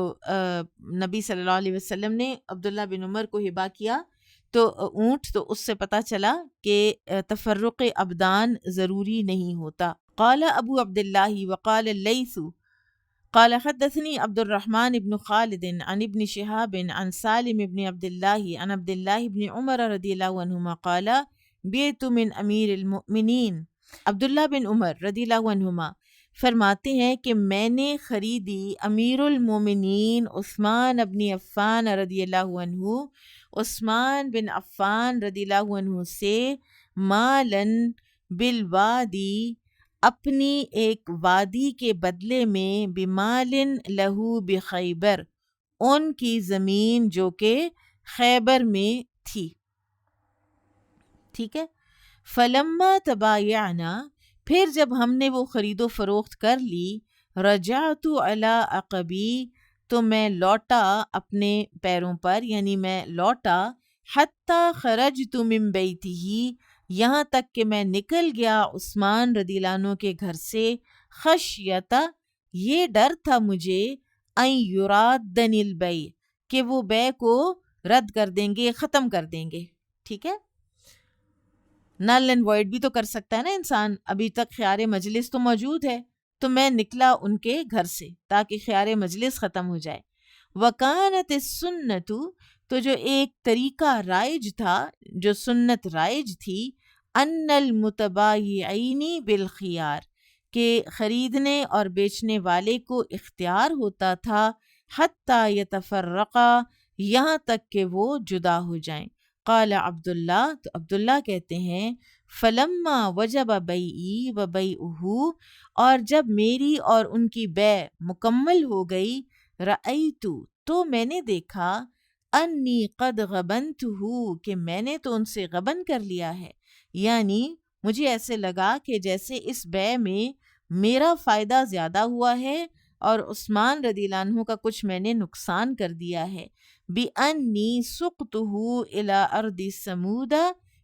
نبی صلی اللہ علیہ وسلم نے عبداللہ بن عمر کو ہبہ کیا تو اونٹ، تو اس سے پتہ چلا کہ تفرق ابدان ضروری نہیں ہوتا۔ قال ابو عبداللہ وقال اللیث قال حدثني عبد الرحمن بن خالد عن ابن شهاب عن سالم بن عبد الله عن عبد الله بن عمر رضی اللہ عنہما قال بیت من امیر المؤمنین، عبداللہ بن عمر رضی اللہ عنہما فرماتے ہیں کہ میں نے خریدی امیر المومنین عثمان بن عفان رضی اللہ عنہ، عثمان بن عفان رضی اللہ عنہ سے، مالن بالوادی، اپنی ایک وادی کے بدلے میں، بمالن لہو بخیبر، ان کی زمین جو کہ خیبر میں تھی، ٹھیک ہے۔ فلما تبایعنا، پھر جب ہم نے وہ خرید و فروخت کر لی، رجعت علی عقبی، تو میں لوٹا اپنے پیروں پر، یعنی میں لوٹا، حتی خرجت من بیتہ، یہاں تک کہ میں نکل گیا عثمان رضی اللہ عنہ کے گھر سے، خشیت، یہ ڈر تھا مجھے، ان یرادن البیع، کہ وہ بیع کو رد کر دیں گے، ختم کر دیں گے، ٹھیک ہے۔ نل اینڈ وائڈ بھی تو کر سکتا ہے نا انسان، ابھی تک خیار مجلس تو موجود ہے، تو میں نکلا ان کے گھر سے تاکہ خیار مجلس ختم ہو جائے۔ وکانت السنت، تو جو ایک طریقہ رائج تھا، جو سنت رائج تھی، ان المتبایعین بالخیار، کہ خریدنے اور بیچنے والے کو اختیار ہوتا تھا، حتیٰ یتفرقا، یہاں تک کہ وہ جدا ہو جائیں۔ قال عبداللہ، تو عبداللہ کہتے ہیں فلما وجب بیعی و بیعہ، اور جب میری اور ان کی بیع مکمل ہو گئی، رأیت، تو میں نے دیکھا، انی قد غبنتہ، کہ میں نے تو ان سے غبن کر لیا ہے، یعنی مجھے ایسے لگا کہ جیسے اس بیع میں میرا فائدہ زیادہ ہوا ہے اور عثمان رضی اللہ عنہ کا کچھ میں نے نقصان کر دیا ہے۔ بِأَنِّي سُقْتُهُ إِلَىٰ أَرْضِ سَمُودَ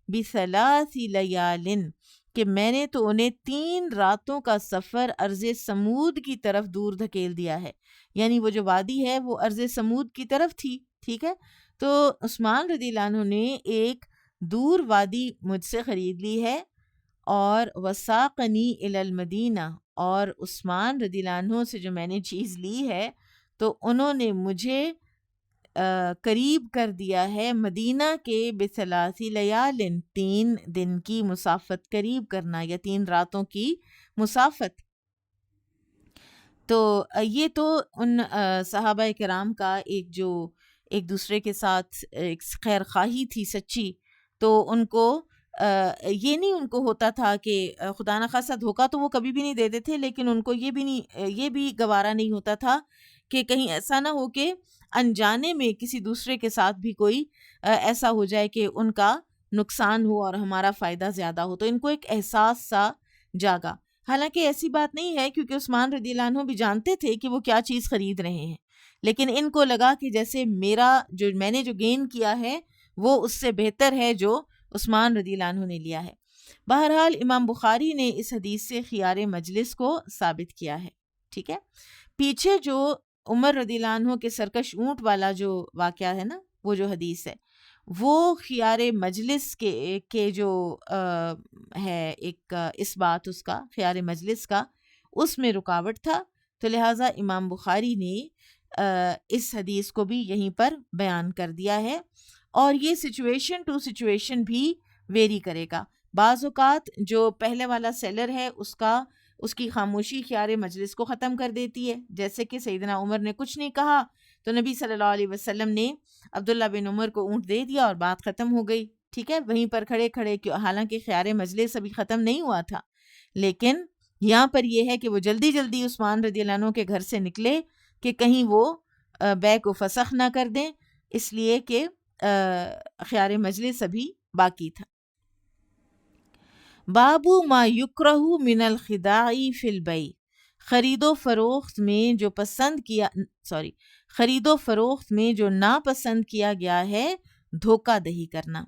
بِثَلَاثِ لَيَالٍ، کہ میں نے تو انہیں 3 راتوں کا سفر ارض سمود کی طرف دور دھکیل دیا ہے، یعنی وہ جو وادی ہے وہ ارض سمود کی طرف تھی، ٹھیک ہے؟ تو عثمان رضی اللہ عنہ نے ایک دور وادی مجھ سے خرید لی ہے، اور وساقنی الی المدینہ، اور عثمان رضی اللہ عنہ سے جو میں نے چیز لی ہے تو انہوں نے مجھے قریب کر دیا ہے مدینہ کے بثلاثی لیال، 3 دن کی مسافت قریب کرنا، یا 3 راتوں کی مسافت۔ تو یہ تو ان صحابہ کرام کا ایک دوسرے کے ساتھ ایک خیر خواہی تھی سچی، تو ان کو یہ نہیں ان کو ہوتا تھا کہ خدا نخواستہ دھوکہ تو وہ کبھی بھی نہیں دیتے تھے، لیکن ان کو یہ بھی گوارا نہیں ہوتا تھا کہ کہیں ایسا نہ ہو کہ انجانے میں کسی دوسرے کے ساتھ بھی کوئی ایسا ہو جائے کہ ان کا نقصان ہو اور ہمارا فائدہ زیادہ ہو، تو ان کو ایک احساس سا جاگا۔ حالانکہ ایسی بات نہیں ہے، کیونکہ عثمان رضی اللہ عنہ بھی جانتے تھے کہ وہ کیا چیز خرید رہے ہیں، لیکن ان کو لگا کہ جیسے میں نے جو گین کیا ہے وہ اس سے بہتر ہے جو عثمان رضی اللہ عنہ نے لیا ہے۔ بہرحال امام بخاری نے اس حدیث سے خیار مجلس کو ثابت کیا ہے، ٹھیک ہے۔ پیچھے جو عمر رضی اللہ عنہ کے سرکش اونٹ والا جو واقعہ ہے نا، وہ جو حدیث ہے، وہ خیار مجلس کے جو ہے ایک اس بات اس کا خیار مجلس کا، اس میں رکاوٹ تھا، تو لہٰذا امام بخاری نے اس حدیث کو بھی یہیں پر بیان کر دیا ہے، اور یہ سچویشن ٹو سچویشن بھی ویری کرے گا۔ بعض اوقات جو پہلے والا سیلر ہے اس کی خاموشی خیار مجلس کو ختم کر دیتی ہے، جیسے کہ سیدنا عمر نے کچھ نہیں کہا تو نبی صلی اللہ علیہ وسلم نے عبداللہ بن عمر کو اونٹ دے دیا اور بات ختم ہو گئی، ٹھیک ہے، وہیں پر کھڑے کھڑے، حالانکہ خیار مجلس ابھی ختم نہیں ہوا تھا، لیکن یہاں پر یہ ہے کہ وہ جلدی جلدی عثمان رضی اللہ عنہ کے گھر سے نکلے کہ کہیں وہ بیع کو فسخ نہ کر دیں، اس لیے کہ خیار مجلس ابھی باقی تھا۔ باب ما یکرہ من الخداع فی البیع، خرید و فروخت میں جو ناپسند کیا گیا ہے دھوکہ دہی کرنا۔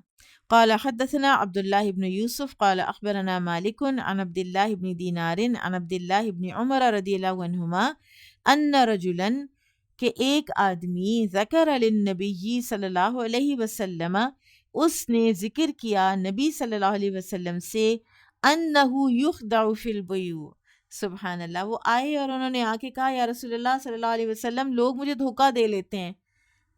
قال حدثنا عبداللہ بن یوسف قال اخبرنا مالک عن عبداللہ بن دینار عن عبداللہ بن عمر رضی اللہ عنہما ان رجلا، کہ ایک آدمی، ذکر للنبی صلی اللہ علیہ وسلم، اس نے ذکر کیا نبی صلی اللہ علیہ وسلم سے، انہو یخدع فی البیوع، سبحان اللہ، وہ آئے اور انہوں نے آ کے کہا یا رسول اللہ صلی اللہ علیہ وسلم، لوگ مجھے دھوکہ دے لیتے ہیں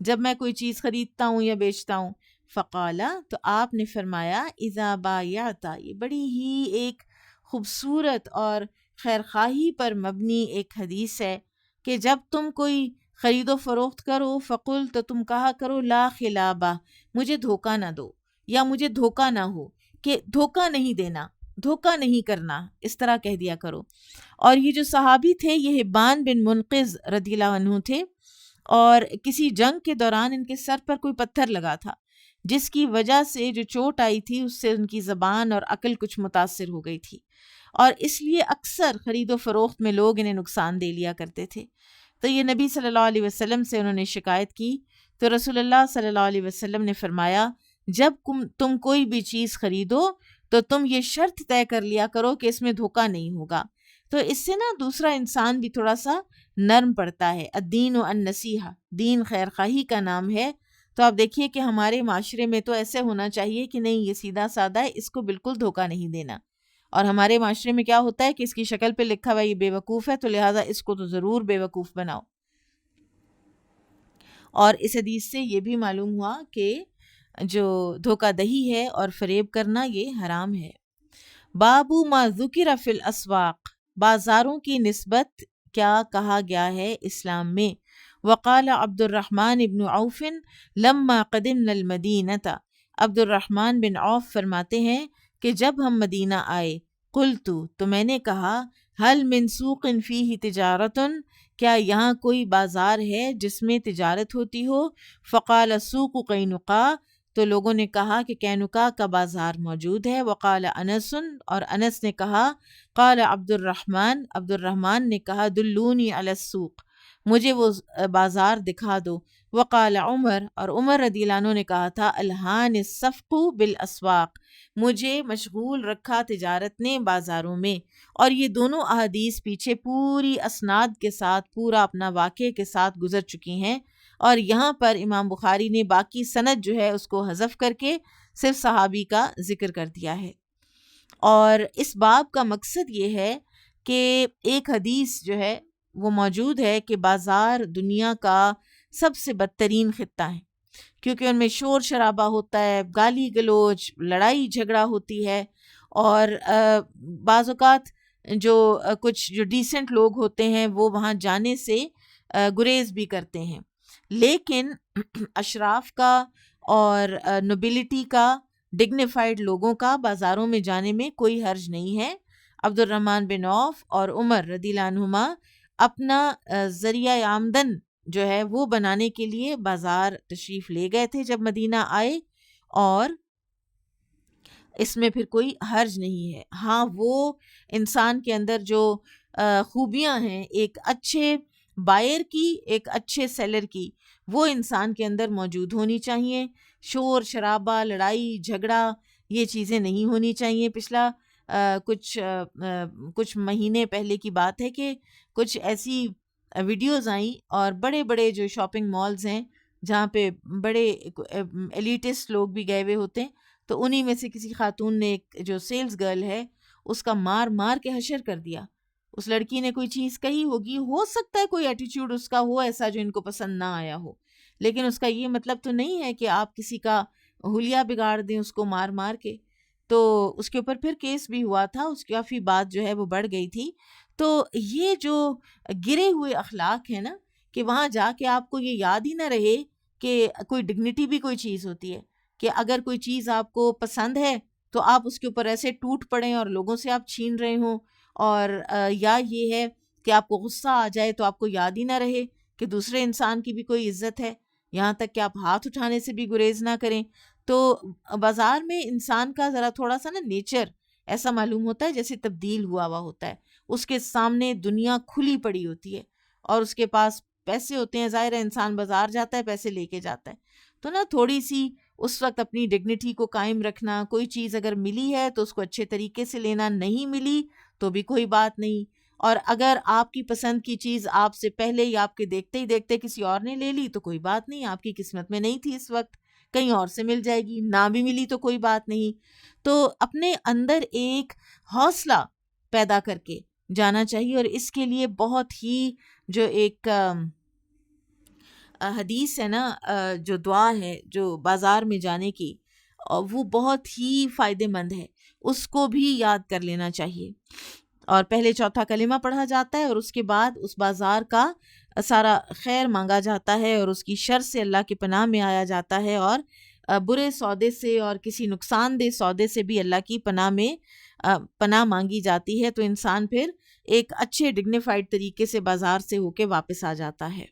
جب میں کوئی چیز خریدتا ہوں یا بیچتا ہوں۔ فقالا، تو آپ نے فرمایا، اذا بایعت، یہ بڑی ہی ایک خوبصورت اور خیرخواہی پر مبنی ایک حدیث ہے کہ جب تم کوئی خرید و فروخت کرو، فقل، تو تم کہا کرو، لا خلابہ، مجھے دھوکہ نہ دو، یا مجھے دھوکہ نہ ہو، کہ دھوکہ نہیں دینا، دھوکہ نہیں کرنا، اس طرح کہہ دیا کرو۔ اور یہ جو صحابی تھے یہ حبان بن منقذ رضی اللہ عنہ تھے، اور کسی جنگ کے دوران ان کے سر پر کوئی پتھر لگا تھا، جس کی وجہ سے جو چوٹ آئی تھی اس سے ان کی زبان اور عقل کچھ متاثر ہو گئی تھی، اور اس لیے اکثر خرید و فروخت میں لوگ انہیں نقصان دے لیا کرتے تھے۔ تو یہ نبی صلی اللہ علیہ وسلم سے انہوں نے شکایت کی، تو رسول اللہ صلی اللہ علیہ وسلم نے فرمایا، جب تم کوئی بھی چیز خریدو تو تم یہ شرط طے کر لیا کرو کہ اس میں دھوکہ نہیں ہوگا۔ تو اس سے نا دوسرا انسان بھی تھوڑا سا نرم پڑتا ہے۔ الدین و النصیحہ، دین خیر خواہی کا نام ہے۔ تو آپ دیکھیے کہ ہمارے معاشرے میں تو ایسے ہونا چاہیے کہ نہیں، یہ سیدھا سادہ ہے، اس کو بالکل دھوکہ نہیں دینا۔ اور ہمارے معاشرے میں کیا ہوتا ہے کہ اس کی شکل پہ لکھا ہوا یہ بے وقوف ہے، تو لہٰذا اس کو تو ضرور بے وقوف بناؤ۔ اور اس حدیث سے یہ بھی معلوم ہوا کہ جو دھوکہ دہی ہے اور فریب کرنا یہ حرام ہے۔ باب ما ذکر فی الاسواق، بازاروں کی نسبت کیا کہا گیا ہے اسلام میں۔ وقال عبد الرحمن بن عوف لما قدمنا المدینة، عبد الرحمن بن عوف فرماتے ہیں کہ جب ہم مدینہ آئے، قلت تو میں نے کہا، هل من سوق فیہ تجارت، کیا یہاں کوئی بازار ہے جس میں تجارت ہوتی ہو؟ فقال سوق قینقاع، تو لوگوں نے کہا کہ قینقاع کا بازار موجود ہے۔ وقال انس، اور انس نے کہا، قال عبد الرحمن نے کہا، دلونی علی السوق، مجھے وہ بازار دکھا دو۔ وقال عمر، اور عمر رضی اللہ عنہ نے کہا تھا، الہان الصفق بالاسواق، مجھے مشغول رکھا تجارت نے بازاروں میں۔ اور یہ دونوں احادیث پیچھے پوری اسناد کے ساتھ، پورا اپنا واقعے کے ساتھ گزر چکی ہیں، اور یہاں پر امام بخاری نے باقی سند جو ہے اس کو حذف کر کے صرف صحابی کا ذکر کر دیا ہے۔ اور اس باب کا مقصد یہ ہے کہ ایک حدیث جو ہے وہ موجود ہے کہ بازار دنیا کا سب سے بدترین خطہ ہے، کیونکہ ان میں شور شرابہ ہوتا ہے، گالی گلوچ، لڑائی جھگڑا ہوتی ہے، اور بعض اوقات کچھ جو ڈیسنٹ لوگ ہوتے ہیں وہ وہاں جانے سے گریز بھی کرتے ہیں، لیکن اشراف کا اور نوبلٹی کا، ڈگنیفائڈ لوگوں کا بازاروں میں جانے میں کوئی حرج نہیں ہے۔ عبد الرحمن بن عوف اور عمر رضی اللہ عنہما اپنا ذریعہ آمدن جو ہے وہ بنانے کے لیے بازار تشریف لے گئے تھے جب مدینہ آئے، اور اس میں پھر کوئی حرج نہیں ہے۔ ہاں، وہ انسان کے اندر جو خوبیاں ہیں ایک اچھے بائر کی، ایک اچھے سیلر کی، وہ انسان کے اندر موجود ہونی چاہیے۔ شور شرابہ، لڑائی جھگڑا، یہ چیزیں نہیں ہونی چاہیے۔ پچھلا کچھ مہینے پہلے کی بات ہے کہ کچھ ایسی ویڈیوز آئیں، اور بڑے بڑے جو شاپنگ مالز ہیں جہاں پہ بڑے ایلیٹسٹ لوگ بھی گئے ہوئے ہوتے ہیں، تو انہی میں سے کسی خاتون نے ایک جو سیلز گرل ہے اس کا مار مار کے حشر کر دیا۔ اس لڑکی نے کوئی چیز کہی ہوگی، ہو سکتا ہے کوئی ایٹیٹیوڈ اس کا ہو ایسا جو ان کو پسند نہ آیا ہو، لیکن اس کا یہ مطلب تو نہیں ہے کہ آپ کسی کا حلیہ بگاڑ دیں اس کو مار مار کے۔ تو اس کے اوپر پھر کیس بھی ہوا تھا، اس کی کافی بات جو ہے وہ بڑھ گئی تھی۔ تو یہ جو گرے ہوئے اخلاق ہے نا، کہ وہاں جا کے آپ کو یہ یاد ہی نہ رہے کہ کوئی ڈگنیٹی بھی کوئی چیز ہوتی ہے، کہ اگر کوئی چیز آپ کو پسند ہے تو آپ اس کے اوپر ایسے ٹوٹ پڑیں اور لوگوں سے آپ چھین رہے ہوں، اور یا یہ ہے کہ آپ کو غصہ آ جائے تو آپ کو یاد ہی نہ رہے کہ دوسرے انسان کی بھی کوئی عزت ہے، یہاں تک کہ آپ ہاتھ اٹھانے سے بھی گریز نہ کریں۔ تو بازار میں انسان کا ذرا تھوڑا سا نا نیچر ایسا معلوم ہوتا ہے جیسے تبدیل ہوا ہوتا ہے، اس کے سامنے دنیا کھلی پڑی ہوتی ہے، اور اس کے پاس پیسے ہوتے ہیں، ظاہر ہے انسان بازار جاتا ہے پیسے لے کے جاتا ہے، تو نا تھوڑی سی اس وقت اپنی ڈگنیٹی کو قائم رکھنا، کوئی چیز اگر ملی ہے تو اس کو اچھے طریقے سے لینا، نہیں ملی تو بھی کوئی بات نہیں، اور اگر آپ کی پسند کی چیز آپ سے پہلے یا آپ کے دیکھتے ہی دیکھتے کسی اور نے لے لی تو کوئی بات نہیں، آپ کی قسمت میں نہیں تھی اس وقت، کہیں اور سے مل جائے گی، نہ بھی ملی تو کوئی بات نہیں۔ تو اپنے اندر ایک حوصلہ پیدا کر کے جانا چاہیے، اور اس کے لیے بہت ہی جو ایک حدیث ہے نا، جو دعا ہے جو بازار میں جانے کی، وہ بہت ہی فائدہ مند ہے، اس کو بھی یاد کر لینا چاہیے۔ اور پہلے چوتھا کلمہ پڑھا جاتا ہے، اور اس کے بعد اس بازار کا سارا خیر مانگا جاتا ہے، اور اس کی شر سے اللہ کی پناہ میں آیا جاتا ہے، اور برے سودے سے اور کسی نقصان دہ سودے سے بھی اللہ کی پناہ میں پناہ مانگی جاتی ہے، تو انسان پھر ایک اچھے ڈگنیفائڈ طریقے سے بازار سے ہو کے واپس آ جاتا ہے۔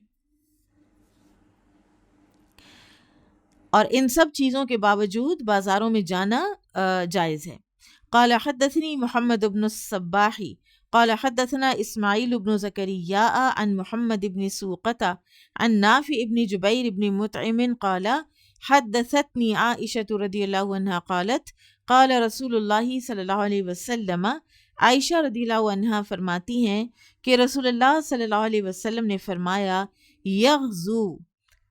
اور ان سب چیزوں کے باوجود بازاروں میں جانا جائز ہے۔ قال حدثني محمد بن الصباح قال حدثنا اسماعیل بن زکریا عن محمد بن سوقة عن نافع بن جبیر بن مطعم قال حدثتني عائشة رضی اللہ عنہا قالت قال رسول اللہ صلی اللہ علیہ وسلم، عائشہ رضی اللہ عنہا فرماتی ہیں کہ رسول اللہ صلی اللہ علیہ وسلم نے فرمایا، یغزو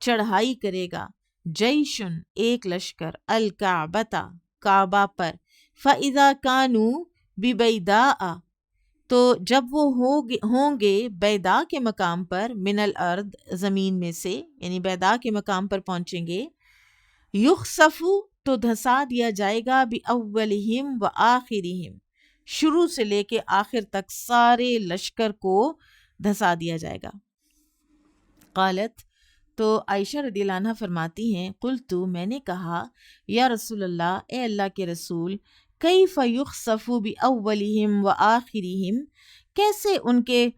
چڑھائی کرے گا، جیشن ایک لشکر، الکعبۃ کعبہ پر، فَإِذَا كَانُوا بِبَيْدَاءَ تو جب وہ ہوں گے بیدا کے مقام پر، من الارض زمین میں سے، یعنی بیدا کے مقام پر پہنچیں گے، یخسف تو دھسا دیا جائے گا، بِأَوَّلِهِمْ وَآخِرِهِمْ شروع سے لے کے آخر تک سارے لشکر کو دھسا دیا جائے گا۔ قالت، تو عائشہ رضی اللہ عنہ فرماتی ہیں، قلت، میں نے کہا، یا رسول اللہ، اے اللہ کے رسول، کیف یخسف باولہم وآخرہم، کیسے ان کے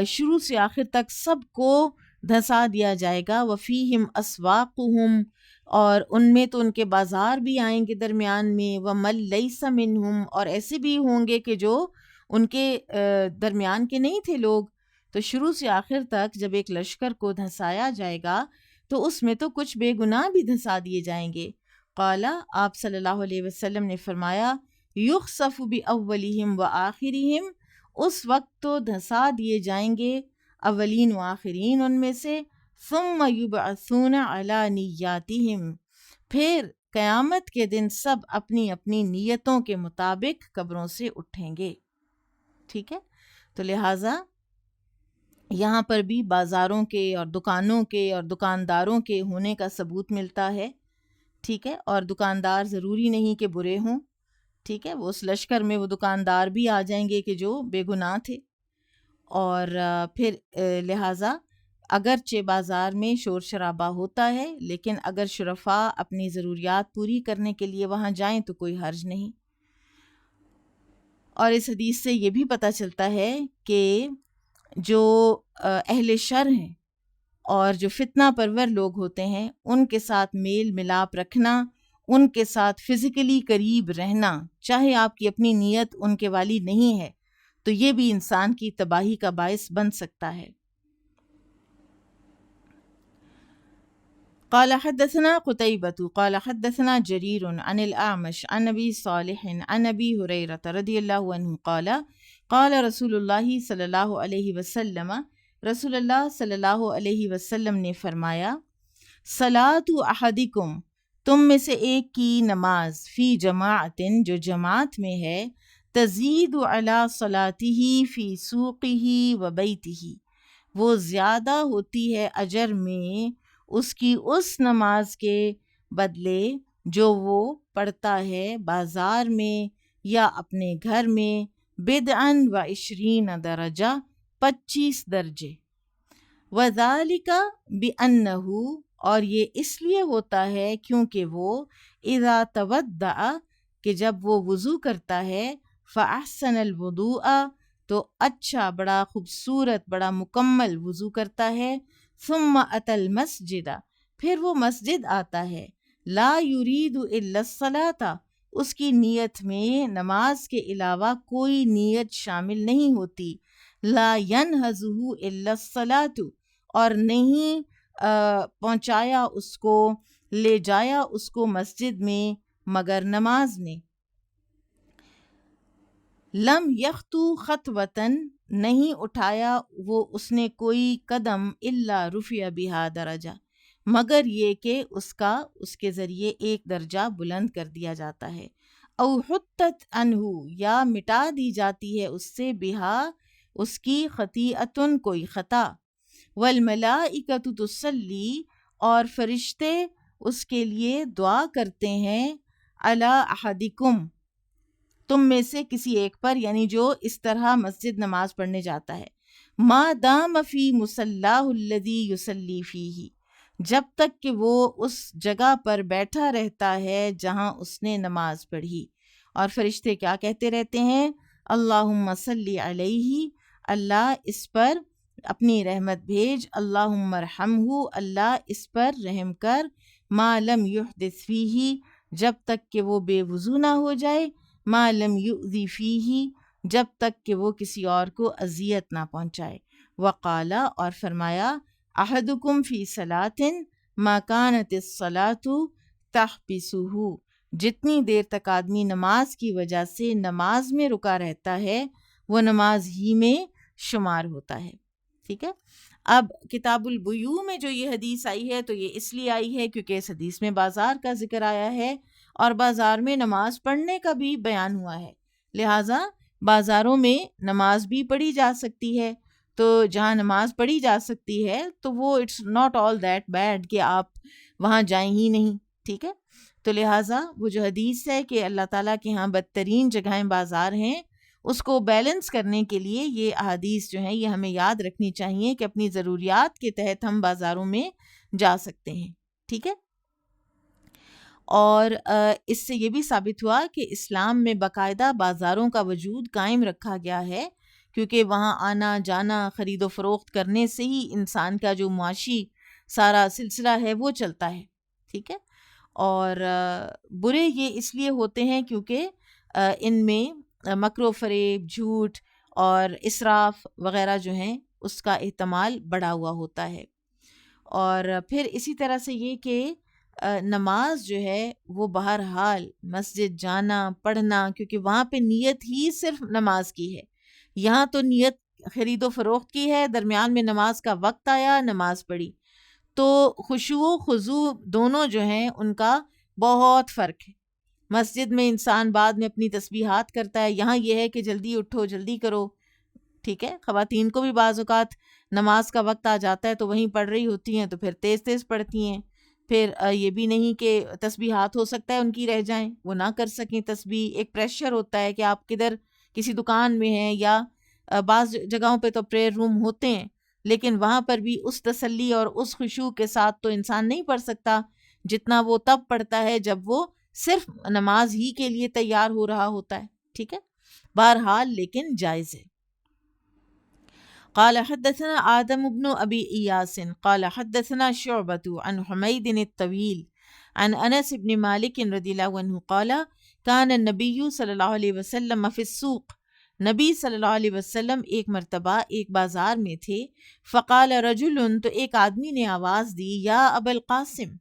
شروع سے آخر تک سب کو دھسا دیا جائے گا، وفیہم اسواقہم، اور ان میں تو ان کے بازار بھی آئیں گے درمیان میں، ومن لیس منہم، اور ایسے بھی ہوں گے کہ جو ان کے درمیان کے نہیں تھے لوگ. تو شروع سے آخر تک جب ایک لشکر کو دھسایا جائے گا تو اس میں تو کچھ بے گناہ بھی دھسا دیے جائیں گے. قال، آپ صلی اللہ علیہ وسلم نے فرمایا، یخسف باولہم وآخرہم، اس وقت تو دھسا دیے جائیں گے اولین و آخرین ان میں سے، ثم یبعثون علی نیاتہم، پھر قیامت کے دن سب اپنی اپنی نیتوں کے مطابق قبروں سے اٹھیں گے. ٹھیک ہے، تو لہٰذا یہاں پر بھی بازاروں کے اور دکانوں کے اور دکانداروں کے ہونے کا ثبوت ملتا ہے. ٹھیک ہے، اور دکاندار ضروری نہیں کہ برے ہوں. ٹھیک ہے، وہ اس لشکر میں وہ دکاندار بھی آ جائیں گے کہ جو بے گناہ تھے. اور پھر لہٰذا اگرچہ بازار میں شور شرابہ ہوتا ہے، لیکن اگر شرفاء اپنی ضروریات پوری کرنے کے لیے وہاں جائیں تو کوئی حرج نہیں. اور اس حدیث سے یہ بھی پتہ چلتا ہے کہ جو اہل شر ہیں اور جو فتنہ پرور لوگ ہوتے ہیں، ان کے ساتھ میل ملاپ رکھنا، ان کے ساتھ فزیکلی قریب رہنا، چاہے آپ کی اپنی نیت ان کے والی نہیں ہے، تو یہ بھی انسان کی تباہی کا باعث بن سکتا ہے. قال حدثنا قتيبة قال حدثنا جرير عن الأعمش عن أبي صالح عن أبي هريرة رضي الله عنه قال قال رسول الله صلی اللہ علیہ وسلم، رسول اللہ صلی اللہ علیہ وسلم نے فرمایا، صلاۃ احدکم، تم میں سے ایک کی نماز، فی جماعت، جو جماعت میں ہے، تزید علی صلاتہ فی سوقہ و بیتہ، وہ زیادہ ہوتی ہے اجر میں اس کی اس نماز کے بدلے جو وہ پڑھتا ہے بازار میں یا اپنے گھر میں، بدعاً و 20 درجہ، 25 درجے. وذالک بأنہ، اور یہ اس لیے ہوتا ہے کیونکہ وہ اذا تودع، کہ جب وہ وضو کرتا ہے، فاحسن الوضوء، تو اچھا، بڑا خوبصورت، بڑا مکمل وضو کرتا ہے، ثم اتى المسجد، پھر وہ مسجد آتا ہے، لا یرید الا الصلاۃ، اس کی نیت میں نماز کے علاوہ کوئی نیت شامل نہیں ہوتی، لا ینہزہ الا الصلاۃ، اور نہیں پہنچایا اس کو، لے جایا اس کو مسجد میں مگر نماز نے. لم یخطو خطوۃً، نہیں اٹھایا وہ اس نے کوئی قدم، الا رفع بہا درجہ، مگر یہ کہ اس کے ذریعے ایک درجہ بلند کر دیا جاتا ہے. او حطت عنہ، یا مٹا دی جاتی ہے اس سے، بہا اس کی، خطیئۃ، کوئی خطا. والملائکۃ تصلی، اور فرشتے اس کے لیے دعا کرتے ہیں، علی احدکم، تم میں سے کسی ایک پر، یعنی جو اس طرح مسجد نماز پڑھنے جاتا ہے، ما دام فی مصلاہ الذی یصلی فیہ، جب تک کہ وہ اس جگہ پر بیٹھا رہتا ہے جہاں اس نے نماز پڑھی. اور فرشتے کیا کہتے رہتے ہیں؟ اللہم صلی علیہ، اللہ اس پر اپنی رحمت بھیج، اللہم ارحمہ، اللہ اس پر رحم کر، ما لم یحدث فیہ، جب تک کہ وہ بے وضو نہ ہو جائے، ما لم یؤذی فیہ، جب تک کہ وہ کسی اور کو اذیت نہ پہنچائے. وقال، اور فرمایا، احدکم فی صلاۃ ما کانت الصلاۃ تحبسہ، جتنی دیر تک آدمی نماز کی وجہ سے نماز میں رکا رہتا ہے وہ نماز ہی میں شمار ہوتا ہے. ٹھیک ہے، اب کتاب البیوع میں جو یہ حدیث آئی ہے تو یہ اس لیے آئی ہے کیونکہ اس حدیث میں بازار کا ذکر آیا ہے اور بازار میں نماز پڑھنے کا بھی بیان ہوا ہے، لہٰذا بازاروں میں نماز بھی پڑھی جا سکتی ہے. تو جہاں نماز پڑھی جا سکتی ہے تو وہ it's not all that bad کہ آپ وہاں جائیں ہی نہیں. ٹھیک ہے، تو لہٰذا وہ جو حدیث ہے کہ اللہ تعالیٰ کے ہاں بدترین جگہیں بازار ہیں، اس کو بیلنس کرنے کے لیے یہ احادیث جو ہیں یہ ہمیں یاد رکھنی چاہیے کہ اپنی ضروریات کے تحت ہم بازاروں میں جا سکتے ہیں. ٹھیک ہے. اور اس سے یہ بھی ثابت ہوا کہ اسلام میں باقاعدہ بازاروں کا وجود قائم رکھا گیا ہے، کیونکہ وہاں آنا جانا خرید و فروخت کرنے سے ہی انسان کا جو معاشی سارا سلسلہ ہے وہ چلتا ہے. ٹھیک ہے. اور برے یہ اس لیے ہوتے ہیں کیونکہ ان میں مکر و فریب، جھوٹ اور اسراف وغیرہ جو ہیں اس کا احتمال بڑھا ہوا ہوتا ہے. اور پھر اسی طرح سے یہ کہ نماز جو ہے وہ بہرحال مسجد جانا پڑھنا، کیونکہ وہاں پہ نیت ہی صرف نماز کی ہے. یہاں تو نیت خرید و فروخت کی ہے، درمیان میں نماز کا وقت آیا، نماز پڑھی. تو خشوع و خضوع دونوں جو ہیں ان کا بہت فرق ہے. مسجد میں انسان بعد میں اپنی تسبیحات کرتا ہے، یہاں یہ ہے کہ جلدی اٹھو جلدی کرو. ٹھیک ہے. خواتین کو بھی بعض اوقات نماز کا وقت آ جاتا ہے تو وہیں پڑھ رہی ہوتی ہیں تو پھر تیز تیز پڑھتی ہیں. پھر یہ بھی نہیں کہ تسبیحات ہو سکتا ہے ان کی رہ جائیں، وہ نہ کر سکیں تسبیح. ایک پریشر ہوتا ہے کہ آپ کدھر کسی دکان میں ہیں، یا بعض جگہوں پہ تو پریئر روم ہوتے ہیں لیکن وہاں پر بھی اس تسلی اور اس خشوع کے ساتھ تو انسان نہیں پڑھ سکتا جتنا وہ تب پڑھتا ہے جب وہ صرف نماز ہی کے لیے تیار ہو رہا ہوتا ہے. ٹھیک ہے. بہرحال لیکن جائز ہے. قال حدثنا آدم بن ابی ایاس قال حدثنا شعبة عن حمید الطویل عن انس بن مالک رضی اللہ عنہ قال كان النبی صلی اللہ علیہ وسلم فی السوق. نبی صلی اللہ علیہ وسلم ایک مرتبہ ایک بازار میں تھے. فقال رجل، تو ایک آدمی نے آواز دی، یا ابا القاسم،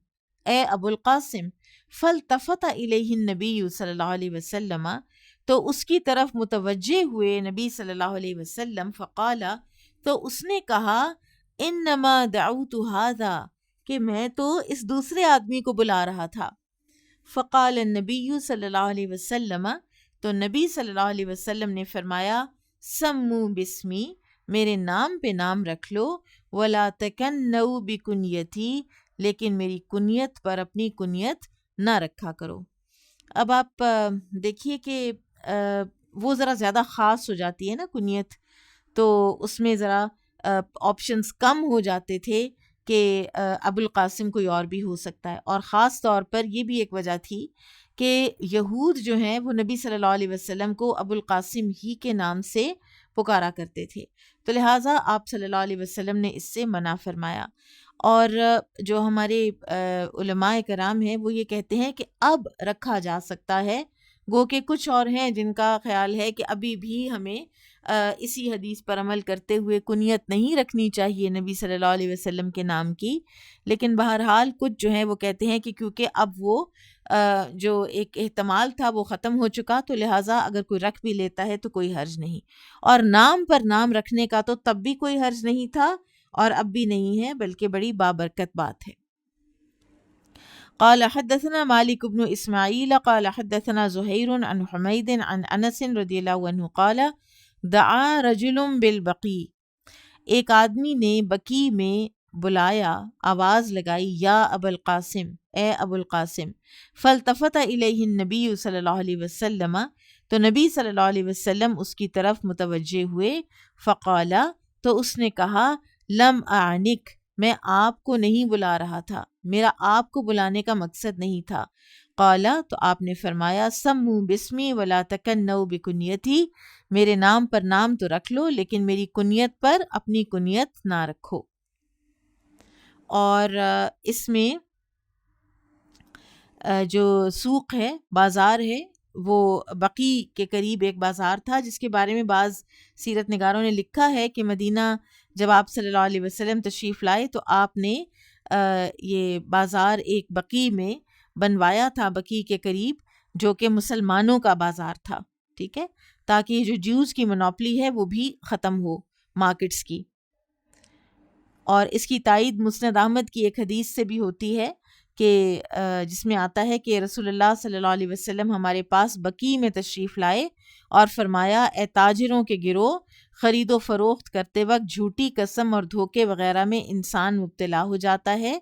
اے ابو القاسم. فالتفت الیہ النبی صلی اللہ علیہ وسلم، تو اس کی طرف متوجہ ہوئے نبی صلی اللہ علیہ وسلم. فقال، تو اس نے کہا، انما دعوت ھذا، کہ میں تو اس دوسرے آدمی کو بلا رہا تھا. فقال النبی صلی اللہ علیہ وسلم، تو نبی صلی اللہ علیہ وسلم نے فرمایا، سمو بسمی، میرے نام پہ نام رکھ لو، ولا تکنوا بکنیتی، لیکن میری کنیت پر اپنی کنیت نہ رکھا کرو. اب آپ دیکھیے کہ وہ ذرا زیادہ خاص ہو جاتی ہے نا کنیت، تو اس میں ذرا آپشنز کم ہو جاتے تھے کہ ابو القاسم کوئی اور بھی ہو سکتا ہے. اور خاص طور پر یہ بھی ایک وجہ تھی کہ یہود جو ہیں وہ نبی صلی اللہ علیہ وسلم کو ابو القاسم ہی کے نام سے پکارا کرتے تھے، تو لہٰذا آپ صلی اللہ علیہ وسلم نے اس سے منع فرمایا. اور جو ہمارے علماء کرام ہیں وہ یہ کہتے ہیں کہ اب رکھا جا سکتا ہے، گو کہ کچھ اور ہیں جن کا خیال ہے کہ ابھی بھی ہمیں اسی حدیث پر عمل کرتے ہوئے کنیت نہیں رکھنی چاہیے نبی صلی اللہ علیہ وسلم کے نام کی. لیکن بہرحال کچھ جو ہیں وہ کہتے ہیں کہ کیونکہ اب وہ جو ایک احتمال تھا وہ ختم ہو چکا، تو لہٰذا اگر کوئی رکھ بھی لیتا ہے تو کوئی حرج نہیں. اور نام پر نام رکھنے کا تو تب بھی کوئی حرج نہیں تھا اور اب بھی نہیں ہے، بلکہ بڑی بابرکت بات ہے. قال حدثنا مالک بن اسماعیل قال حدثنا زہیر عن حمید عن انس رضی اللہ عنہ قال دعا رجل بالبقی، ایک آدمی نے بقی میں بلایا، آواز لگائی، یا ابا القاسم، اے ابو القاسم. فالتفت الیہ النبی صلی اللہ علیہ وسلم، تو نبی صلی اللہ علیہ وسلم اس کی طرف متوجہ ہوئے. فقال، تو اس نے کہا، لم اعنک، میں آپ کو نہیں بلا رہا تھا، میرا آپ کو بلانے کا مقصد نہیں تھا. قال، تو آپ نے فرمایا، سمو بسمی ولا تکنوا بکنیتی، میرے نام پر نام تو رکھ لو لیکن میری کنیت پر اپنی کنیت نہ رکھو. اور اس میں جو سوق ہے، بازار ہے، وہ بقی کے قریب ایک بازار تھا جس کے بارے میں بعض سیرت نگاروں نے لکھا ہے کہ مدینہ جب آپ صلی اللہ علیہ وسلم تشریف لائے تو آپ نے یہ بازار ایک بقی میں بنوایا تھا، بقی کے قریب، جو کہ مسلمانوں کا بازار تھا. ٹھیک ہے، تاکہ یہ جو جیوز کی منوپلی ہے وہ بھی ختم ہو مارکیٹس کی. اور اس کی تائید مسند احمد کی ایک حدیث سے بھی ہوتی ہے کہ جس میں آتا ہے کہ رسول اللہ صلی اللہ علیہ وسلم ہمارے پاس بقی میں تشریف لائے اور فرمایا، اے تاجروں کے گروہ، خرید و فروخت کرتے وقت جھوٹی قسم اور دھوکے وغیرہ میں انسان مبتلا ہو جاتا ہے،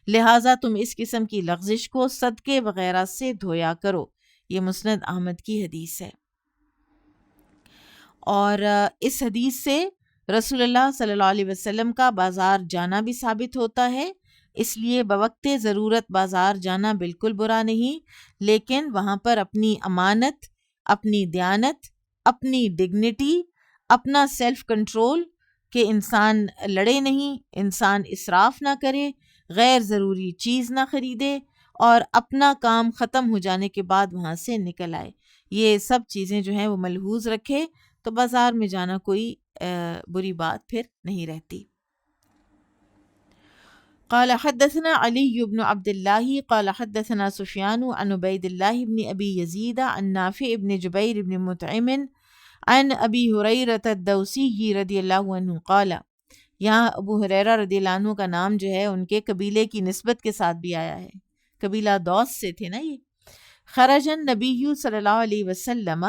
لہٰذا تم اس قسم کی لغزش کو صدقے وغیرہ سے دھویا کرو. یہ مسند احمد کی حدیث ہے. اور اس حدیث سے رسول اللہ صلی اللہ علیہ وسلم کا بازار جانا بھی ثابت ہوتا ہے، اس لیے بوقت ضرورت بازار جانا بالکل برا نہیں، لیکن وہاں پر اپنی امانت، اپنی دیانت، اپنی ڈگنیٹی، اپنا سیلف کنٹرول کہ انسان لڑے نہیں، انسان اسراف نہ کرے، غیر ضروری چیز نہ خریدے، اور اپنا کام ختم ہو جانے کے بعد وہاں سے نکل آئے، یہ سب چیزیں جو ہیں وہ ملحوظ رکھے تو بازار میں جانا کوئی بری بات پھر نہیں رہتی۔ قال حدثنا علي بن عبد الله قال حدثنا سفيان عن عبيد الله بن أبي يزيد عن نافع بن جبير بن مطعم عن أبي هريرة الدوسي رضی اللہ عنہ قال، یہاں ابو ہریرہ رضی اللہ عنہ کا نام جو ہے ان کے قبیلے کی نسبت کے ساتھ بھی آیا ہے، قبیلہ دوس سے تھے نا یہ۔ خرج النبی صلی اللہ علیہ وسلم،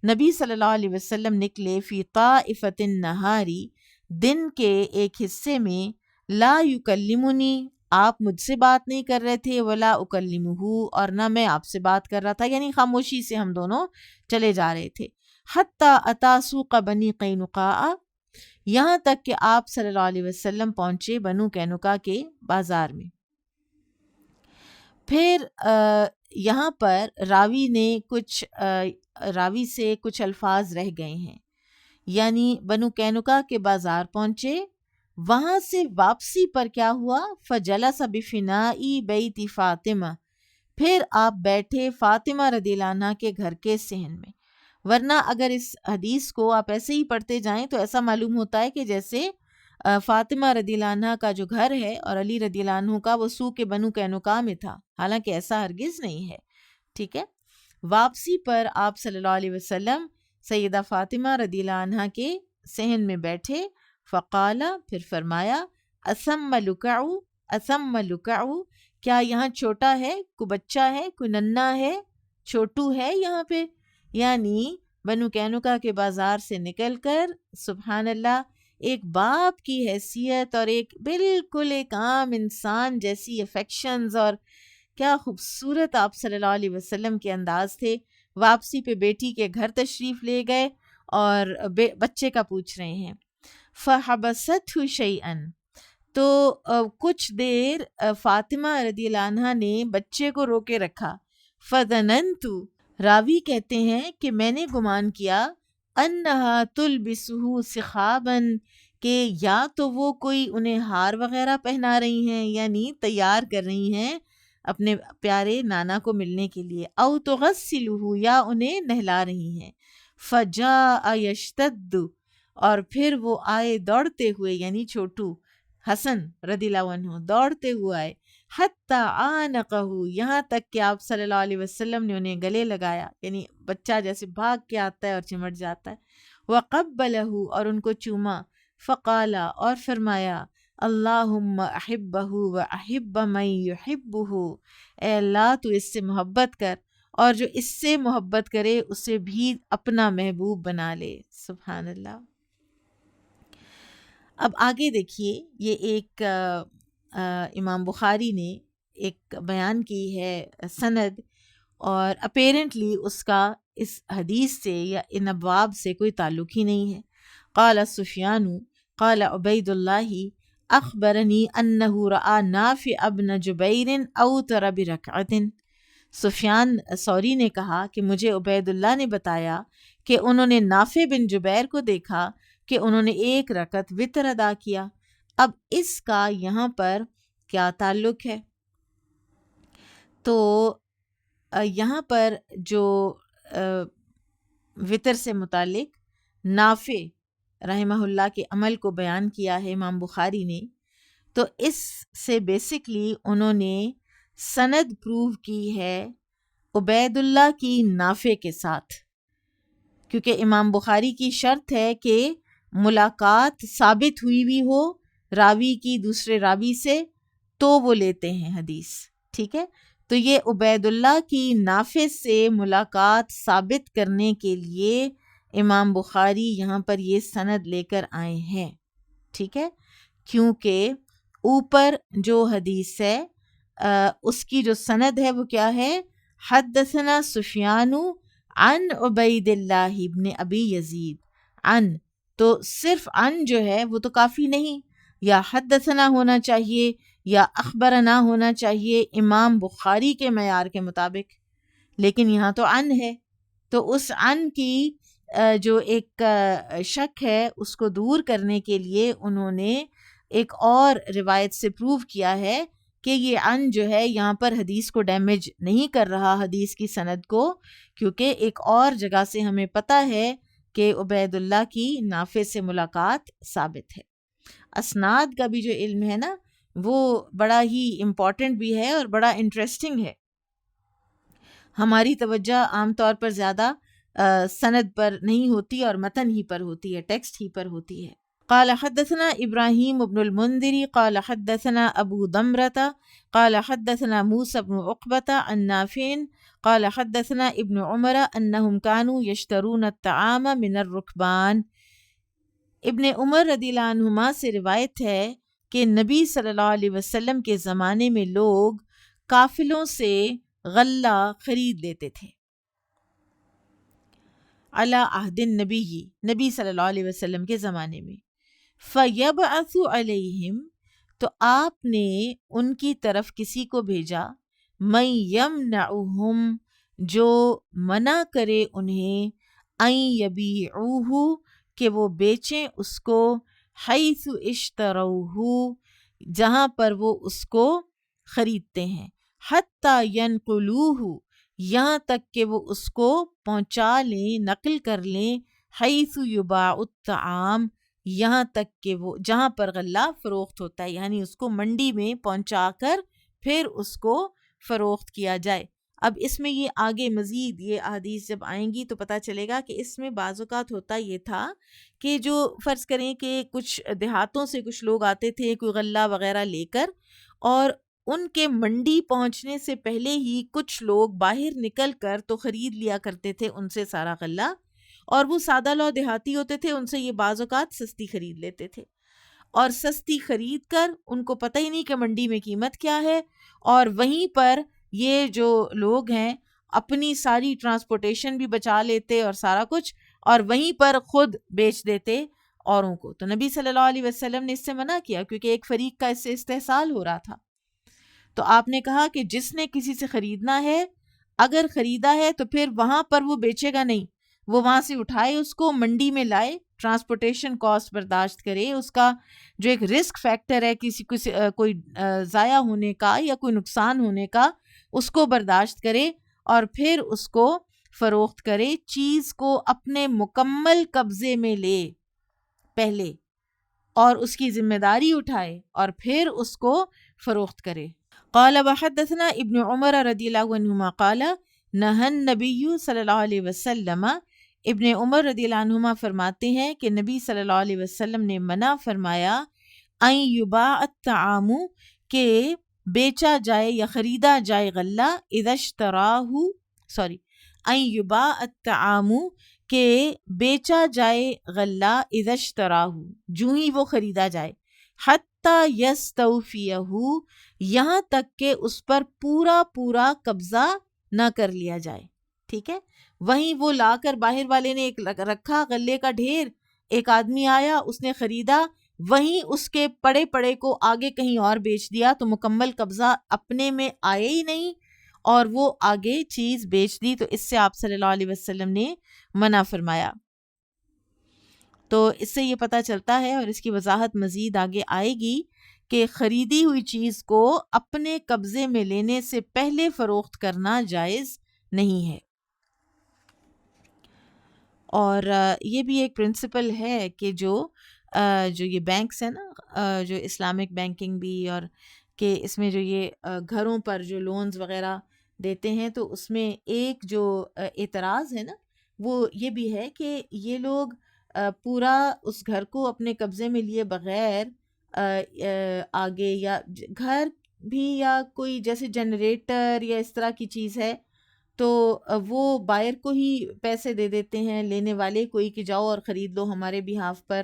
نبی صلی اللہ علیہ وسلم نکلے، فی طائفۃ النہاری، دن کے ایک حصے میں، لا یکلمنی، آپ مجھ سے بات نہیں کر رہے تھے، ولا اکلمہ، اور نہ میں آپ سے بات کر رہا تھا، یعنی خاموشی سے ہم دونوں چلے جا رہے تھے۔ حتی اتی سوق بنی قینقاع، یہاں تک کہ آپ صلی اللہ علیہ وسلم پہنچے بنو قینقاع کے بازار میں۔ پھر یہاں پر راوی سے کچھ الفاظ رہ گئے ہیں، یعنی بنو قینقاع کے بازار پہنچے، وہاں سے واپسی پر کیا ہوا، فجلس بفناء بیت فاطمہ، پھر آپ بیٹھے فاطمہ رضی اللہ عنہ کے گھر کے صحن میں۔ ورنہ اگر اس حدیث کو آپ ایسے ہی پڑھتے جائیں تو ایسا معلوم ہوتا ہے کہ جیسے فاطمہ رضی اللہ عنہ کا جو گھر ہے اور علی رضی اللہ عنہ کا وہ سوق بنو قینقاع میں تھا، حالانکہ ایسا ہرگز نہیں ہے، ٹھیک ہے۔ واپسی پر آپ صلی اللہ علیہ وسلم سیدہ فاطمہ رضی اللہ عنہ کے صحن میں بیٹھے، فقال، پھر فرمایا، اسم لکعو، اسم لکعو، کیا یہاں چھوٹا ہے، کوئی بچہ ہے، کوئی ننھا ہے، چھوٹو ہے یہاں پہ، یعنی بنو قینقاع کے بازار سے نکل کر سبحان اللہ ایک باپ کی حیثیت اور ایک بالکل ایک عام انسان جیسی افیکشنز، اور کیا خوبصورت آپ صلی اللہ علیہ وسلم کے انداز تھے۔ واپسی پہ بیٹی کے گھر تشریف لے گئے اور بچے کا پوچھ رہے ہیں۔ فحبستہ شیئا، تو کچھ دیر فاطمہ رضی اللہ عنہ نے بچے کو روکے رکھا۔ فظننت، راوی کہتے ہیں کہ میں نے گمان کیا، انہا تلبسہ سخابا، کہ یا تو وہ کوئی انہیں ہار وغیرہ پہنا رہی ہیں، یعنی تیار کر رہی ہیں اپنے پیارے نانا کو ملنے کے لیے، او تغسلہ، یا انہیں نہلا رہی ہیں۔ فجاء یشتد، اور پھر وہ آئے دوڑتے ہوئے، یعنی چھوٹو حسن رضی اللہ عنہ دوڑتے ہوئے آئے، حتی عانقہ، یہاں تک کہ آپ صلی اللہ علیہ وسلم نے انہیں گلے لگایا، یعنی بچہ جیسے بھاگ کے آتا ہے اور چمٹ جاتا ہے، وقبلہ، اور ان کو چوما، فقال، اور فرمایا، اللہم احبہ واحب من یحبہ، اے اللہ تو اس سے محبت کر اور جو اس سے محبت کرے اسے بھی اپنا محبوب بنا لے، سبحان اللہ۔ اب آگے دیکھیے، یہ ایک امام بخاری نے ایک بیان کی ہے سند، اور اپیرنٹلی اس کا اس حدیث سے یا ان ابواب سے کوئی تعلق ہی نہیں ہے۔ قال سفیان قال عبید اللہ اخبرنی انہ رأى نافع بن جبیر اوتر برکعۃ، سفیان ثوری نے کہا کہ مجھے عبید اللہ نے بتایا کہ انہوں نے نافع بن جبیر کو دیکھا کہ انہوں نے ایک رکعت وتر ادا کیا۔ اب اس کا یہاں پر کیا تعلق ہے؟ تو یہاں پر جو وتر سے متعلق نافع رحمہ اللہ کے عمل کو بیان کیا ہے امام بخاری نے، تو اس سے بیسکلی انہوں نے سند پروو کی ہے عبید اللہ کی نافع کے ساتھ، کیونکہ امام بخاری کی شرط ہے کہ ملاقات ثابت ہوئی بھی ہو راوی کی دوسرے راوی سے تو وہ لیتے ہیں حدیث، ٹھیک ہے۔ تو یہ عبید اللہ کی نافع سے ملاقات ثابت کرنے کے لیے امام بخاری یہاں پر یہ سند لے کر آئے ہیں، ٹھیک ہے، کیونکہ اوپر جو حدیث ہے اس کی جو سند ہے وہ کیا ہے، حدثنا سفیان عن عبید اللہ ابن ابی یزید، عن، تو صرف عن جو ہے وہ تو کافی نہیں، یا حدثنا ہونا چاہیے یا اخبرنا ہونا چاہیے امام بخاری کے معیار کے مطابق، لیکن یہاں تو عن ہے، تو اس عن کی جو ایک شک ہے اس کو دور کرنے کے لیے انہوں نے ایک اور روایت سے پروو کیا ہے کہ یہ عن جو ہے یہاں پر حدیث کو ڈیمیج نہیں کر رہا، حدیث کی سند کو، کیونکہ ایک اور جگہ سے ہمیں پتہ ہے کہ عبید اللہ کی نافع سے ملاقات ثابت ہے۔ اسناد کا بھی جو علم ہے نا وہ بڑا ہی امپورٹنٹ بھی ہے اور بڑا انٹرسٹنگ ہے۔ ہماری توجہ عام طور پر زیادہ سند پر نہیں ہوتی اور متن ہی پر ہوتی ہے، ٹیکسٹ ہی پر ہوتی ہے۔ قال حدثنا ابراہیم بن المنذر قال حدثنا ابو ضمرة قال حدثنا موسى بن عقبة عن نافع قال حدثنا ابن عمر انهم كانوا يشترون الطعام من الركبان۔ ابن عمر رضی اللہ عنہما سے روایت ہے کہ نبی صلی اللہ علیہ وسلم کے زمانے میں لوگ قافلوں سے غلہ خرید لیتے تھے، علی عہد النبی، نبی صلی اللہ علیہ وسلم کے زمانے میں، فیبعث علیہم، تو آپ نے ان کی طرف کسی کو بھیجا، من یمنعہم، جو منع کرے انہیں، ان یبیعوہ، کہ وہ بیچیں اس کو، حیث اشتروہ، جہاں پر وہ اس کو خریدتے ہیں، حتی ینقلوہ، یہاں تک کہ وہ اس کو پہنچا لیں، نقل کر لیں، حیث یباع الطعام، یہاں تک کہ وہ جہاں پر غلہ فروخت ہوتا ہے، یعنی اس کو منڈی میں پہنچا کر پھر اس کو فروخت کیا جائے۔ اب اس میں یہ آگے مزید یہ احادیث جب آئیں گی تو پتہ چلے گا کہ اس میں بعض اوقات ہوتا یہ تھا کہ جو فرض کریں کہ کچھ دیہاتوں سے کچھ لوگ آتے تھے کوئی غلہ وغیرہ لے کر، اور ان کے منڈی پہنچنے سے پہلے ہی کچھ لوگ باہر نکل کر تو خرید لیا کرتے تھے ان سے سارا غلہ، اور وہ سادہ لو دیہاتی ہوتے تھے، ان سے یہ بعض اوقات سستی خرید لیتے تھے، اور سستی خرید کر ان کو پتہ ہی نہیں کہ منڈی میں قیمت کیا ہے، اور وہیں پر یہ جو لوگ ہیں اپنی ساری ٹرانسپورٹیشن بھی بچا لیتے اور سارا کچھ، اور وہیں پر خود بیچ دیتے اوروں کو۔ تو نبی صلی اللہ علیہ وسلم نے اس سے منع کیا کیونکہ ایک فریق کا اس سے استحصال ہو رہا تھا۔ تو آپ نے کہا کہ جس نے کسی سے خریدنا ہے، اگر خریدا ہے تو پھر وہاں پر وہ بیچے گا نہیں، وہ وہاں سے اٹھائے، اس کو منڈی میں لائے، ٹرانسپورٹیشن کاسٹ برداشت کرے، اس کا جو ایک رسک فیکٹر ہے کسی کوئی ضائع ہونے کا یا کوئی نقصان ہونے کا، اس کو برداشت کرے، اور پھر اس کو فروخت کرے، چیز کو اپنے مکمل قبضے میں لے پہلے، اور اس کی ذمہ داری اٹھائے اور پھر اس کو فروخت کرے۔ قال وحدثنا ابن عمر رضی اللہ عنہما قال نہى النبی صلی اللہ علیہ وسلم، ابن عمر رضی اللہ عنہما فرماتے ہیں کہ نبی صلی اللہ علیہ وسلم نے منع فرمایا، ان یباع الطعام، کہ بیچا جائے یا خریدا جائے غلہ، اذا اشتراہ، ان یباع الطعام، کہ بیچا جائے غلہ، اذا اشتراہ، جو ہی وہ خریدا جائے، حتی یستوفیہ، یہاں تک کہ اس پر پورا پورا قبضہ نہ کر لیا جائے، ٹھیک ہے۔ وہیں وہ لا کر باہر والے نے ایک رکھا غلے کا ڈھیر، ایک آدمی آیا، اس نے خریدا، وہیں اس کے پڑے پڑے کو آگے کہیں اور بیچ دیا، تو مکمل قبضہ اپنے میں آئے ہی نہیں اور وہ آگے چیز بیچ دی، تو اس سے آپ صلی اللہ علیہ وسلم نے منع فرمایا۔ تو اس سے یہ پتہ چلتا ہے، اور اس کی وضاحت مزید آگے آئے گی، کہ خریدی ہوئی چیز کو اپنے قبضے میں لینے سے پہلے فروخت کرنا جائز نہیں ہے۔ اور یہ بھی ایک پرنسپل ہے کہ جو یہ بینکس ہیں نا، جو اسلامک بینکنگ بھی، اور کہ اس میں جو یہ گھروں پر جو لونز وغیرہ دیتے ہیں، تو اس میں ایک جو اعتراض ہے نا وہ یہ بھی ہے کہ یہ لوگ پورا اس گھر کو اپنے قبضے میں لیے بغیر آگے، یا گھر بھی یا کوئی جیسے جنریٹر یا اس طرح کی چیز ہے، تو وہ بائر کو ہی پیسے دے دیتے ہیں، لینے والے کو ہی، کہ جاؤ اور خرید لو ہمارے بہاف پر،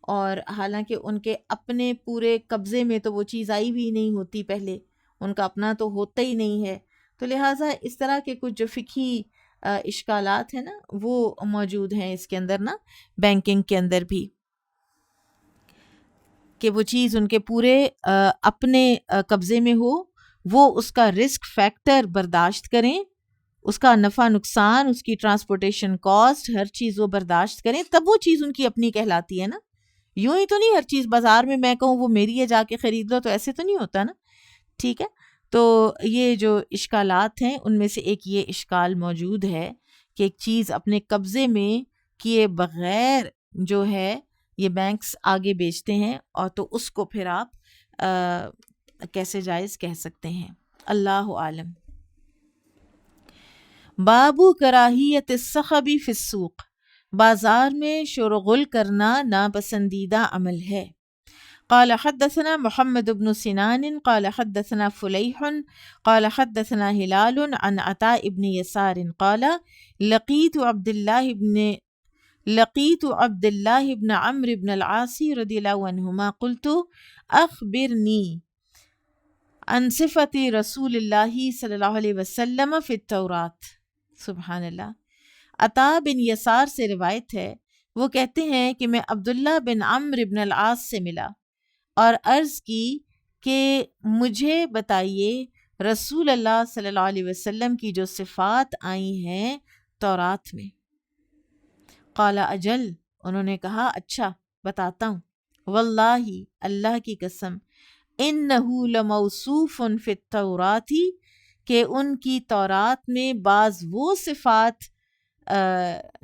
اور حالانکہ ان کے اپنے پورے قبضے میں تو وہ چیز آئی بھی نہیں ہوتی، پہلے ان کا اپنا تو ہوتا ہی نہیں ہے۔ تو لہٰذا اس طرح کے کچھ جو فقہی اشکالات ہیں نا وہ موجود ہیں اس کے اندر نا، بینکنگ کے اندر بھی، کہ وہ چیز ان کے پورے اپنے قبضے میں ہو، وہ اس کا رسک فیکٹر برداشت کریں، اس کا نفع نقصان، اس کی ٹرانسپورٹیشن کاسٹ، ہر چیز وہ برداشت کریں، تب وہ چیز ان کی اپنی کہلاتی ہے نا۔ یوں ہی تو نہیں ہر چیز بازار میں میں کہوں وہ میری ہے جا کے خرید لو، تو ایسے تو نہیں ہوتا نا، ٹھیک ہے۔ تو یہ جو اشکالات ہیں ان میں سے ایک یہ اشکال موجود ہے کہ ایک چیز اپنے قبضے میں کیے بغیر جو ہے یہ بینکس آگے بیچتے ہیں، اور تو اس کو پھر آپ کیسے جائز کہہ سکتے ہیں، اللہ عالم۔ بابو کراہیت الصخب فی السوق، بازار میں شور و غل کرنا ناپسندیدہ عمل ہے۔ قال حدثنا محمد بن سنان قال حدثنا فلیح قال حدثنا ہلال عن عطاء بن یسار قال لقیت عبد اللہ بن عمرو بن العاص رضی اللہ عنہما قلت اخبرنی عن صفت رسول اللہ صلی اللہ علیہ وسلم فی التوراۃ۔ سبحان اللہ۔ عطا بن یسار سے روایت ہے، وہ کہتے ہیں کہ میں عبداللہ بن عمرو بن العاص سے ملا اور عرض کی کہ مجھے بتائیے رسول اللہ صلی اللہ علیہ وسلم کی جو صفات آئی ہیں تورات میں۔ قال اجل، انہوں نے کہا اچھا بتاتا ہوں، واللہ اللہ کی قسم، انہ لموصوف فی التوراۃ، کہ ان کی تورات میں بعض وہ صفات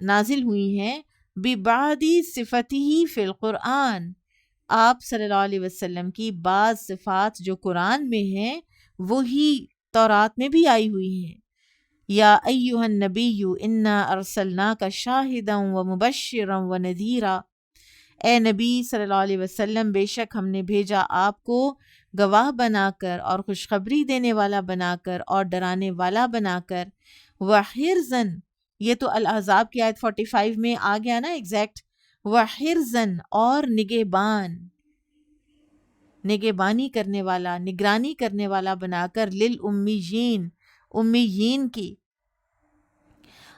نازل ہوئی ہیں ببعض صفته فی القرآن، آپ صلی اللہ علیہ وسلم کی بعض صفات جو قرآن میں ہیں وہی تورات میں بھی آئی ہوئی ہیں۔ یا ایہا النبی انا ارسلناک شاہدا ومبشرا ونذیرا، اے نبی صلی اللہ علیہ وسلم بے شک ہم نے بھیجا آپ کو گواہ بنا کر اور خوشخبری دینے والا بنا کر اور ڈرانے والا بنا کر، وحرزا، یہ تو الاحزاب کی آیت 45 میں آ گیا نا ایگزیکٹ، وحرزن، اور نگہبان، نگہبانی کرنے والا، نگرانی کرنے والا بنا کر، للامیین، امیین کی،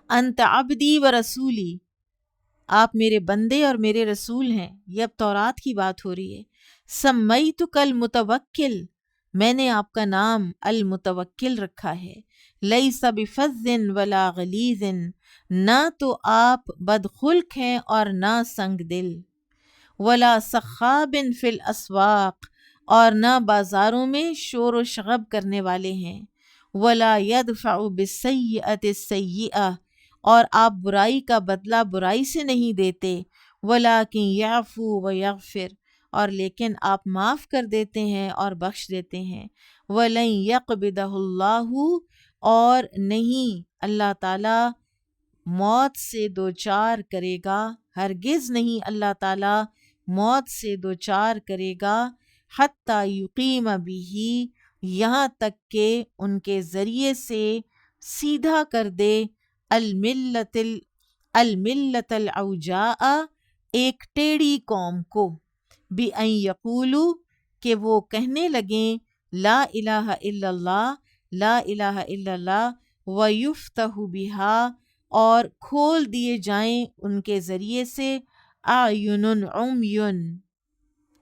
انت عبدی و رسولی، آپ میرے بندے اور میرے رسول ہیں۔ یہ اب تورات کی بات ہو رہی ہے۔ سمیتک المتوکل، میں نے آپ کا نام المتوکل رکھا ہے۔ لیس بفظ ولا غلیظ، نہ تو آپ بدخلق ہیں اور نہ سنگ دل، ولا صخاب فی الاسواق، اور نہ بازاروں میں شور و شغب کرنے والے ہیں، ولا یدفع بالسیئۃ السیئۃ، اور آپ برائی کا بدلہ برائی سے نہیں دیتے، ولکن یعفو ویغفر، اور لیکن آپ معاف کر دیتے ہیں اور بخش دیتے ہیں، ولن یقبضہ اللہ، اور نہیں اللہ تعالیٰ موت سے دوچار کرے گا، ہرگز نہیں اللہ تعالیٰ موت سے دوچار کرے گا، حتی یقیم بہ، یہاں تک کہ ان کے ذریعے سے سیدھا کر دے، الملت العوجاء، ایک ٹیڑھی قوم کو، بِأَن یقولوا، کہ وہ کہنے لگیں، لا الہ الا اللہ، لا الہ الا اللہ، ویفتح بہا، اور کھول دیے جائیں ان کے ذریعے سے، اعین عمی،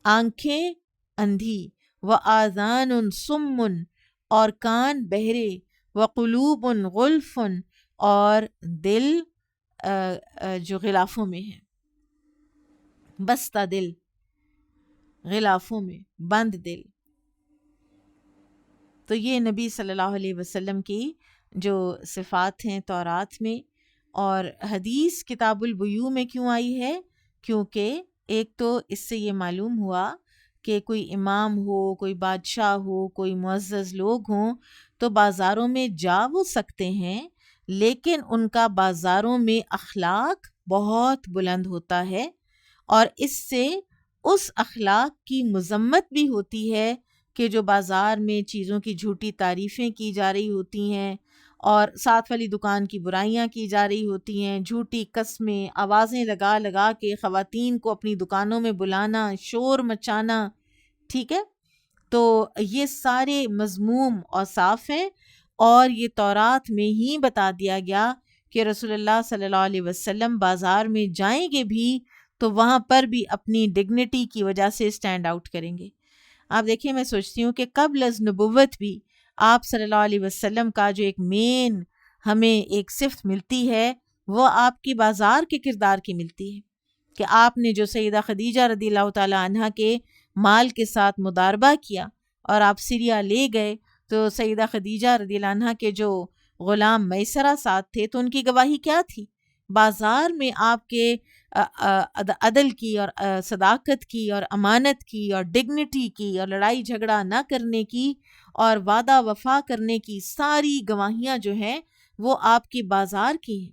آنکھیں اندھی، وآذان صم، اور کان بہرے، وقلوب غلف، اور دل جو غلافوں میں ہے، بستہ دل، غلافوں میں بند دل۔ تو یہ نبی صلی اللہ علیہ وسلم کی جو صفات ہیں تورات میں، اور حدیث کتاب البیوع میں کیوں آئی ہے؟ کیونکہ ایک تو اس سے یہ معلوم ہوا کہ کوئی امام ہو، کوئی بادشاہ ہو، کوئی معزز لوگ ہوں تو بازاروں میں جا وہ سکتے ہیں، لیکن ان کا بازاروں میں اخلاق بہت بلند ہوتا ہے، اور اس سے اس اخلاق کی مذمت بھی ہوتی ہے کہ جو بازار میں چیزوں کی جھوٹی تعریفیں کی جا رہی ہوتی ہیں، اور ساتھ والی دکان کی برائیاں کی جا رہی ہوتی ہیں، جھوٹی قسمیں، آوازیں لگا لگا کے خواتین کو اپنی دکانوں میں بلانا، شور مچانا، ٹھیک ہے، تو یہ سارے مذموم اوصاف ہیں، اور یہ تورات میں ہی بتا دیا گیا کہ رسول اللہ صلی اللہ علیہ وسلم بازار میں جائیں گے بھی تو وہاں پر بھی اپنی ڈگنیٹی کی وجہ سے اسٹینڈ آؤٹ کریں گے۔ آپ دیکھیے، میں سوچتی ہوں کہ قبل از نبوت بھی آپ صلی اللہ علیہ وسلم کا جو ایک مین ہمیں ایک صفت ملتی ہے وہ آپ کی بازار کے کردار کی ملتی ہے، کہ آپ نے جو سیدہ خدیجہ رضی اللہ تعالی عنہ کے مال کے ساتھ مضاربہ کیا اور آپ سیریا لے گئے، تو سیدہ خدیجہ رضی اللہ عنہ کے جو غلام میسرہ ساتھ تھے تو ان کی گواہی کیا تھی؟ بازار میں آپ کے عدل کی اور صداقت کی اور امانت کی اور ڈگنیٹی کی اور لڑائی جھگڑا نہ کرنے کی اور وعدہ وفا کرنے کی ساری گواہیاں جو ہیں وہ آپ کی بازار کی ہیں۔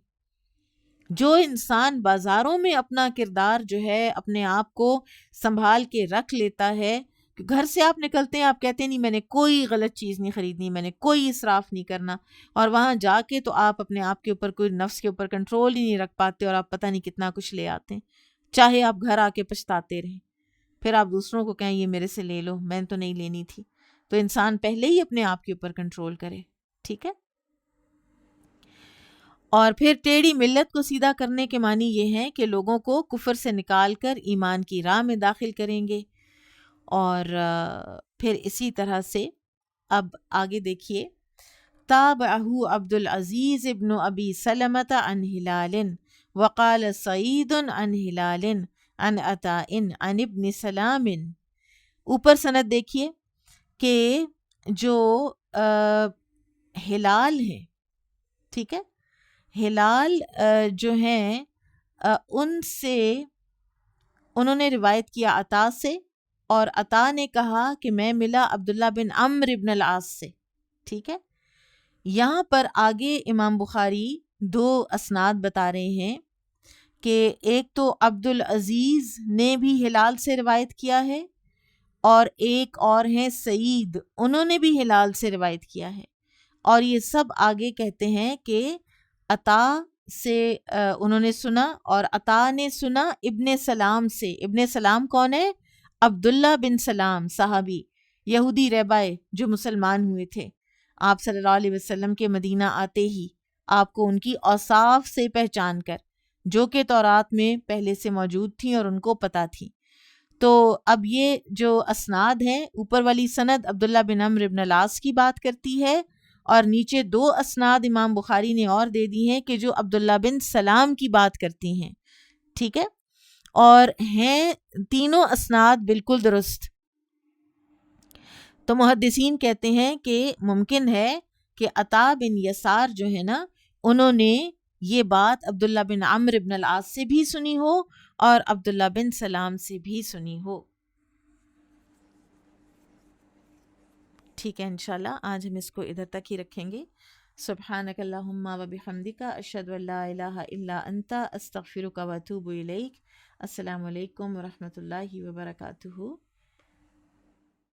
جو انسان بازاروں میں اپنا کردار جو ہے اپنے آپ کو سنبھال کے رکھ لیتا ہے، کہ گھر سے آپ نکلتے ہیں، آپ کہتے ہیں نہیں میں نے کوئی غلط چیز نہیں خریدنی، میں نے کوئی اسراف نہیں کرنا، اور وہاں جا کے تو آپ اپنے آپ کے اوپر کوئی نفس کے اوپر کنٹرول ہی نہیں رکھ پاتے اور آپ پتہ نہیں کتنا کچھ لے آتے ہیں، چاہے آپ گھر آ کے پچھتاتے رہیں، پھر آپ دوسروں کو کہیں یہ میرے سے لے لو، میں نے تو نہیں لینی تھی۔ تو انسان پہلے ہی اپنے آپ کے اوپر کنٹرول کرے، ٹھیک ہے۔ اور پھر ٹیڑھی ملت کو سیدھا کرنے کے معنی یہ ہیں کہ لوگوں کو کفر سے نکال کر ایمان کی راہ میں داخل کریں گے۔ اور پھر اسی طرح سے اب آگے دیکھیے، تابعہ عبد العزیز ابن ابی سلمۃ عن ہلال وقال سعید عن ہلال عن عطاء عن ابن سلام۔ اوپر سند دیکھیے کہ جو ہلال ہے، ٹھیک ہے، ہلال جو ہیں ان سے انہوں نے روایت کیا عطا سے، اور عطا نے کہا کہ میں ملا عبداللہ بن عمرو بن العاص سے، ٹھیک ہے۔ یہاں پر آگے امام بخاری دو اسناد بتا رہے ہیں کہ ایک تو عبد العزیز نے بھی ہلال سے روایت کیا ہے، اور ایک اور ہیں سعید، انہوں نے بھی ہلال سے روایت کیا ہے، اور یہ سب آگے کہتے ہیں کہ عطا سے انہوں نے سنا، اور عطا نے سنا ابن سلام سے۔ ابن سلام کون ہے؟ عبداللہ بن سلام، صحابی یہودی رہبائے جو مسلمان ہوئے تھے۔ آپ صلی اللہ علیہ وسلم کے مدینہ آتے ہی آپ کو ان کی اوصاف سے پہچان کر، جو کہ تورات میں پہلے سے موجود تھیں اور ان کو پتہ تھی۔ تو اب یہ جو اسناد ہیں، اوپر والی سند عبداللہ بن عمرو بن العاص کی بات کرتی ہے، اور نیچے دو اسناد امام بخاری نے اور دے دی ہیں کہ جو عبداللہ بن سلام کی بات کرتی ہیں، ٹھیک ہے، اور ہیں تینوں اسناد بالکل درست۔ تو محدثین کہتے ہیں کہ ممکن ہے کہ عطا بن یسار جو ہے نا، انہوں نے یہ بات عبداللہ بن عمرو بن العاص سے بھی سنی ہو اور عبداللہ بن سلام سے بھی سنی ہو، ٹھیک ہے۔ انشاءاللہ آج ہم اس کو ادھر تک ہی رکھیں گے۔ سبحانک اللہم و بحمدک، اشہد ان لا الہ الا انت، استغفرک و اتوب الیک۔ السلام علیکم و رحمۃ اللہ وبرکاتہ۔